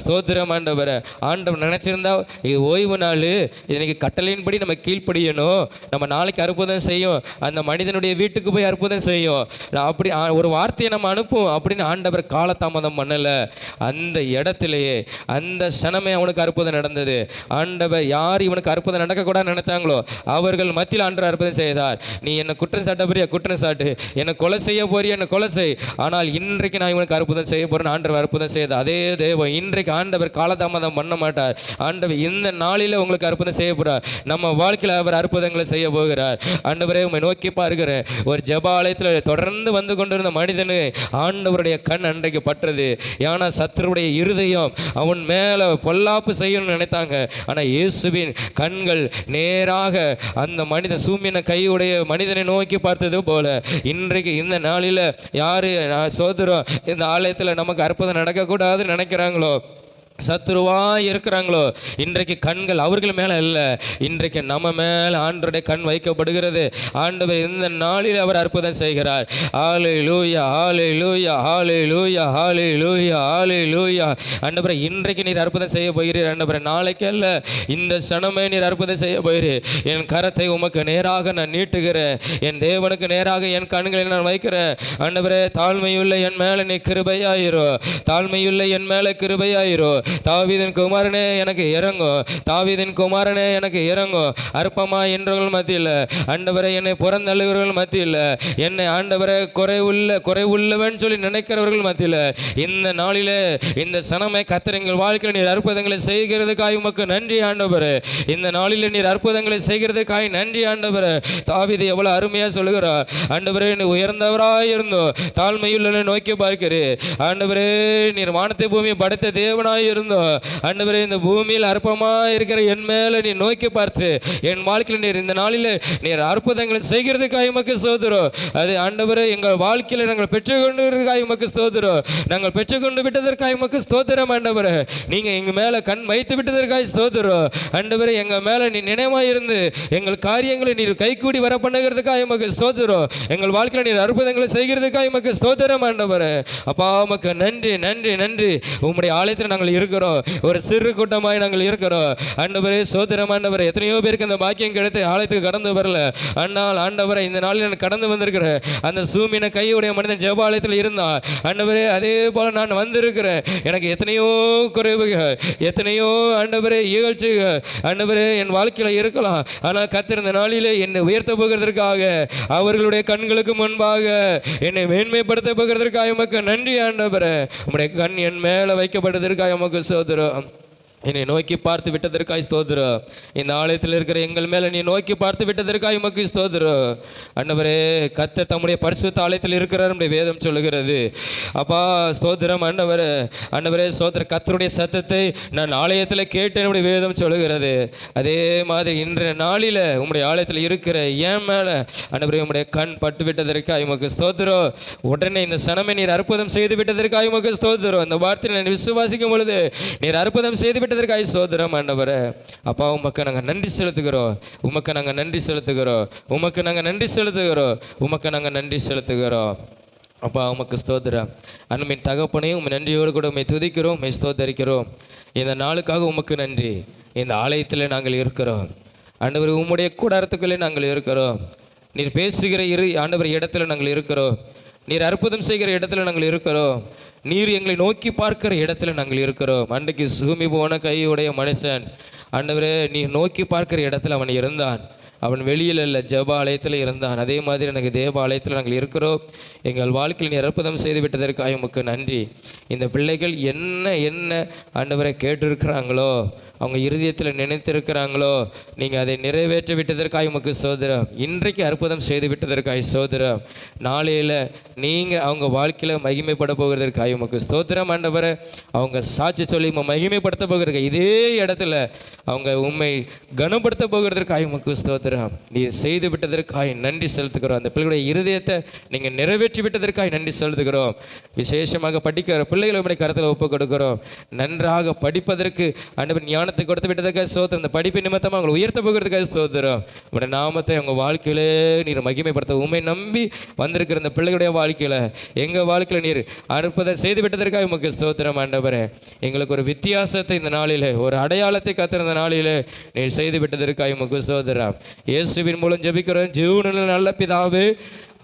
ஸ்தோத்திரம் ஆண்டவரை. ஆண்டவர் நினச்சிருந்தா இது ஓய்வு நாள், இன்னைக்கு கட்டளையின்படி நம்ம கீழ்ப்படியணும், நம்ம நாளைக்கு அற்புதம் செய்யும், அந்த மனிதனுடைய வீட்டுக்கு போய் அற்புதம் செய்யும், அப்படி ஒரு வார்த்தையை நம்ம அனுப்பும் அப்படின்னு ஆண்டவர் காலதாமதம் பண்ணல. அந்த இடத்திலேயே அந்த சனமே அவனுக்கு அற்புதம் நடந்தது. ஆண்டவர் யார் இவனுக்கு அற்புதம் நடக்கக்கூடாது நினைத்தாங்களோ அவர்கள் மத்தியில் ஆண்டவர் அற்புதம் செய்தார். நீ என்னை குற்றம் சாட்ட போறியா, குற்றம் சாட்டு, என்னை கொலை செய்ய போறியா, என்னை கொலை செய், ஆனால் இன்றைக்கு நான் இவனுக்கு அற்புதம் செய்ய போறேன். ஆண்டவர் அற்புதம் செய்தார். அதே தேவன் இன்றைக்கு ஆண்டவர் காலதாமதம் பண்ண மாட்டார். ஆண்டவர் இந்த நாளில் உங்களுக்கு அற்புதம் செய்ய போறார். நம்ம வாழ்க்கையில் அவர் அற்புதங்களை செய்ய போகிறார். ஆண்டவரே உம்மை நோக்கி பார்க்கிறேன். ஒரு ஜெப ஆலயத்தில் தொடர்ந்து வந்து கொண்டிருந்த மனிதனு ஆண்டவருடைய கண் அன்றைக்கு பற்றது. ஏன்னா சத்துருடைய இருதயம் அவன் மேலே பொல்லாப்பு செய்யணும்னு நினைத்தாங்க. ஆனால் இயேசுவின் கண்கள் நேராக அந்த மனிதன் சூமின கையுடைய மனிதனை நோக்கி பார்த்தது போல இன்றைக்கு இந்த நாளில் யாரு சோதரம் இந்த ஆலயத்தில் நமக்கு அற்புதம் நடக்கக்கூடாதுன்னு நினைக்கிறாங்களோ சத்துருவாய் இருக்கிறாங்களோ, இன்றைக்கு கண்கள் அவர்கள் மேலே இல்லை, இன்றைக்கு நம்ம மேலே ஆண்டவருடைய கண் வைக்கப்படுகிறது. ஆண்டவர் இந்த நாளில் அவர் அற்புதம் செய்கிறார். ஹல்லேலூயா, ஹல்லேலூயா, ஹல்லேலூயா, ஹல்லேலூயா, ஹல்லேலூயா. ஆண்டவரே, இன்றைக்கு நீர் அற்புதம் செய்ய போகிறீர். ஆண்டவரே, நாளைக்கு அல்ல, இந்த சனமே நீர் அற்புதம் செய்ய போகிறீர். என் கரத்தை உமக்கு நேராக நான் நீட்டுகிறேன், என் தேவனுக்கு நேராக என் கண்களை நான் வைக்கிறேன். ஆண்டவரே, தாழ்மையுள்ள என் மேலே நீ கிருபையாயிரோ, தாழ்மையுள்ள என் மேலே கிருபையாயிரோ. தாவீதின் குமாரனே எனக்கு இறங்கும், தாவீதின் குமாரனே எனக்கு இறங்கும். அற்பமா என்றவர்கள் மத்தியில், ஆண்டவரை என்னை புறந்தள்ளுகிறவர்கள் மத்தியில், என்னை ஆண்டவரை குறைவுள்ளவன் சொல்லி நினைக்கிறவர்கள் மத்தியில், இந்த நாளிலே இந்த சனமை கர்த்தர் எங்கள் வாழ்க்கையில் நீர் அற்புதங்களை செய்கிறதுக்காய் உமக்கு நன்றி ஆண்டவரே. இந்த நாளில் நீர் அற்புதங்களை செய்கிறதுக்காய் நன்றி ஆண்டவரே. தாவீது எவ்வளவு அருமையாக சொல்லுகிறார். ஆண்டவரே, நீ உயர்ந்தவராய் இருந்தோ தாழ்மையுள்ள நோக்கி பார்க்கிறேன். ஆண்டவரே, நீர் வானத்தை பூமியை படைத்த தேவனாய் இருந்தோ, ஆண்டவரே, இந்த பூமியில் அற்பமாக இருக்கிற என் மேலே நீ நோக்கி பார்த்து என் வாழ்க்கையில் நீர் இந்த நாளில் நீர் அற்புதங்களை செய்கிறதுக்காக உமக்கு ஸ்தோத்திரம். அது ஆண்டவரே, எங்கள் வாழ்க்கையில் நாங்கள் பெற்றுக்கொண்டதற்காக உமக்கு ஸ்தோத்திரம், நாங்கள் பெற்றுக்கொண்டு விட்டதற்காக உமக்கு ஸ்தோத்திரம். ஆண்டவரே, நீங்கள் எங்கள் மேலே கண் வைத்து விட்டதற்காக ஸ்தோத்திரம். ஆண்டவரே, எங்கள் மேலே நீ நினைவாக இருந்து எங்கள் காரியங்களை நீர் கைக்கூடி வர பண்ணுகிறதுக்காக உமக்கு ஸ்தோத்திரம். எங்கள் வாழ்க்கையில் நீர் அற்புதங்களை செய்கிறதுக்காக உமக்கு ஸ்தோத்திரம். ஆண்டவரே, அப்பா, உமக்கு நன்றி, நன்றி, நன்றி. உம்முடைய ஆலயத்தில் நாங்கள் இருக்கிறோம், ஒரு சிறு கூட்டமாய் நாங்கள் இருக்கிறோம். ஆண்டவரே, சோதரம் ஆண்டவரே, எத்தனையோ பேருக்கு அந்த பாக்கியம் கிடைத்து ஆலயத்துக்கு கடந்து வரல. ஆனால் ஆண்டவரே, இந்த நாளில் நான் கடந்து வந்திருக்கிறேன். அந்த சூமின கையுடைய மனிதன் ஜெபாலயத்தில் இருந்தான். ஆண்டவரே, அதே போல நான் வந்திருக்கிறேன். எனக்கு எத்தனையோ குறைவுகள், எத்தனையோ ஆண்டவரே இகழ்ச்சிகள் ஆண்டவரே என் வாழ்க்கையில் இருக்கலாம். ஆனால் கர்த்தர் இந்த நாளிலே என்னை உயர்த்த போகிறதற்காக, அவர்களுடைய கண்களுக்கு முன்பாக என்னை மேன்மைப்படுத்த போகிறதற்காக உமக்கு நன்றி ஆண்டவரே. உம்முடைய கண் என் மேலே வைக்கப்படுவதற்காக உமக்கு ஸ்தோத்திரம். என்னை நோக்கி பார்த்து விட்டதற்காய் ஸ்தோத்திரம். இந்த ஆலயத்தில் இருக்கிற எங்கள் மேலே நீ நோக்கி பார்த்து விட்டதற்காய் உமக்கு ஸ்தோத்திரம். ஆண்டவரே, கர்த்தர் தம்முடைய பரிசுத்த ஆலயத்தில் இருக்கிறார் நம்முடைய வேதம் சொல்லுகிறது. அப்பா, ஸ்தோத்திரம் ஆண்டவரே. ஆண்டவரே, ஸ்தோத்திரம். கர்த்தருடைய சத்தத்தை நான் ஆலயத்தில் கேட்டேன் நம்முடைய வேதம் சொல்லுகிறது. அதே மாதிரி இன்றைய நாளில் உம்முடைய ஆலயத்தில் இருக்கிற என் மேலே ஆண்டவரே உம்முடைய கண் பட்டு விட்டதற்காய் உமக்கு ஸ்தோத்திரம். உடனே இந்த சனமே நீர் அற்புதம் செய்து விட்டதற்காய் உமக்கு ஸ்தோத்திரம். அந்த வார்த்தையை நான் விசுவாசிக்கும் பொழுது நீர் அற்புதம் செய்து விட்டதற்காக சோதரம் ஆண்டவரே. அப்பா, உமக்கு நாங்கள் நன்றி செலுத்துகிறோம், உமக்கு நாங்கள் நன்றி செலுத்துகிறோம், உமக்கு நாங்கள் நன்றி செலுத்துகிறோம், உமக்கு நாங்கள் நன்றி செலுத்துகிறோம். அப்பா, உமக்கு ஸ்தோத்திரம். அன்பின் தகப்பனே, உண்மை நன்றியோடு கூட உண்மை துதிக்கிறோம், உண்மை ஸ்தோத்தரிக்கிறோம். இந்த நாளுக்காக உமக்கு நன்றி. இந்த ஆலயத்தில் நாங்கள் இருக்கிறோம் ஆண்டவர், உம்முடைய கூடாரத்துக்குள்ளே நாங்கள் இருக்கிறோம். நீர் பேசுகிற ஆண்டவர் இடத்துல நாங்கள் இருக்கிறோம். நீர் அற்புதம் செய்கிற இடத்துல நாங்கள் இருக்கிறோம். நீர் எங்களை நோக்கி பார்க்கிற இடத்துல நாங்கள் இருக்கிறோம். அன்றைக்கு சூமி போன கையுடைய மனுஷன் ஆண்டவரே, நீர் நோக்கி பார்க்கிற இடத்துல அவன் இருந்தான். அவன் வெளியில் இல்லை, ஜெப ஆலயத்தில் இருந்தான். அதே மாதிரி எனக்கு தேவ ஆலயத்தில் நாங்கள் இருக்கிறோம். எங்கள் வாழ்க்கையில் நீர் அற்புதம் செய்து விட்டதற்காக உமக்கு நன்றி. இந்த பிள்ளைகள் என்ன ஆண்டவரை கேட்டிருக்கிறாங்களோ, அவங்க இருதயத்தில் நினைத்திருக்கிறாங்களோ, நீங்கள் அதை நிறைவேற்றி விட்டதற்காக உமக்கு ஸ்தோத்திரம். இன்றைக்கு அற்புதம் செய்து விட்டதற்காக ஸ்தோத்திரம். நாளையில் நீங்கள் அவங்க வாழ்க்கையில் மகிமைப்பட போகிறதற்காக உமக்கு ஸ்தோத்திரம் ஆண்டவரை. அவங்க சாட்சி சொல்லி மகிமைப்படுத்த போகிறதுக்கு இதே இடத்துல அவங்க உண்மை கனப்படுத்த போகிறதற்காக உமக்கு ஸ்தோத்திரம். நீ செய்து விட்டதற்காக நன்றி செலுத்துகிறோம். அந்த பிள்ளைகளுடைய இருதயத்தை நீங்கள் நிறைவேற்றி விட்டதற்காக நன்றி செலுத்துகிறோம். விசேஷமாக படிக்கிற பிள்ளைகளை உடைய கருத்தில் ஒப்புக் கொடுக்கிறோம். நன்றாக படிப்பதற்கு ஆண்டவர் ஞானத்தை கொடுத்து விட்டதற்காக ஸ்தோத்திரம். அந்த படிப்பு நிமித்தமாக அவங்களை உயர்த்த போகிறதுக்காக ஸ்தோத்திரம். உடைய நாமத்தை அவங்க வாழ்க்கையிலே நீர் மகிமைப்படுத்த உண்மை நம்பி வந்திருக்கிற அந்த பிள்ளைகளுடைய வாழ்க்கையில், எங்கள் வாழ்க்கையில் நீர் அற்புதம் செய்து விட்டதற்காக உமக்கு ஸ்தோத்திரம் ஆண்டவரே. எங்களுக்கு ஒரு வித்தியாசத்தை இந்த நாளில், ஒரு அடையாளத்தை கத்திருந்த நாளில் நீர் செய்து விட்டதற்காக உமக்கு ஸ்தோத்திரம். இயேசுவின் மூலம் ஜெபிக்கிறோம் ஜீவனுள்ள நல்ல பிதாவே,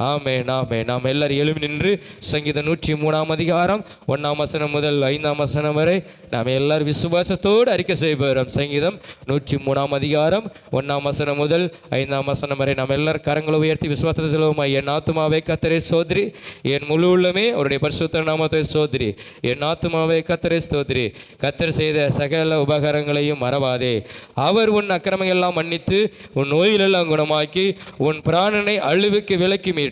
ஆமென், ஆமென். நாம் எல்லாரும் எழுமி நின்று சங்கீதம் 103 அதிகாரம் 1 வசனம் முதல் 5 வசனம் வரை நாம் எல்லாரும் விசுவாசத்தோடு அறிக்கை செய்வோம். சங்கீதம் 103 அதிகாரம் 1 வசனம் முதல் 5 வசனம் வரை நாம் எல்லாரும் கரங்களை உயர்த்தி விசுவாசத்தை சொல்லுவோமா? என் ஆத்துமாவே கர்த்தரை ஸ்தோத்திரி, என் முழு உள்ளமே அவருடைய பரிசுத்த நாமத்தை ஸ்தோத்திரி. என் ஆத்துமாவே கர்த்தரை ஸ்தோத்திரி, கர்த்தர் செய்த சகல உபகாரங்களையும் மறவாதே. அவர் உன் அக்கிரமங்கள் எல்லாம் மன்னித்து உன் நோயிலெல்லாம் குணமாக்கி உன் பிராணனை அழிவுக்கு விலக்கி மீட்டு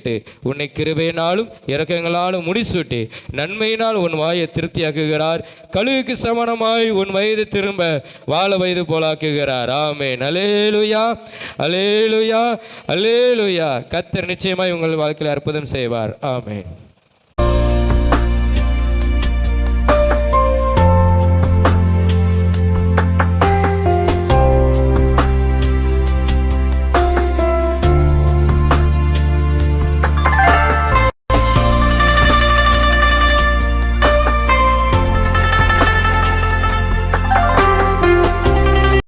உன்னை கிருபையினாலும் இரக்கங்களாலும் முடிசூட்டி நன்மையினால் உன் வாயை திருப்தியாக்குகிறார். கழுகுக்கு சமானமாய் உன் வயது திரும்ப வாழ வயது போலாக்குகிறார். ஆமென். அல்லேலூயா, அல்லேலூயா, அல்லேலூயா. கர்த்தர் நிச்சயமாய் உங்கள் வாழ்க்கையில் அற்புதம் செய்வார். ஆமென்.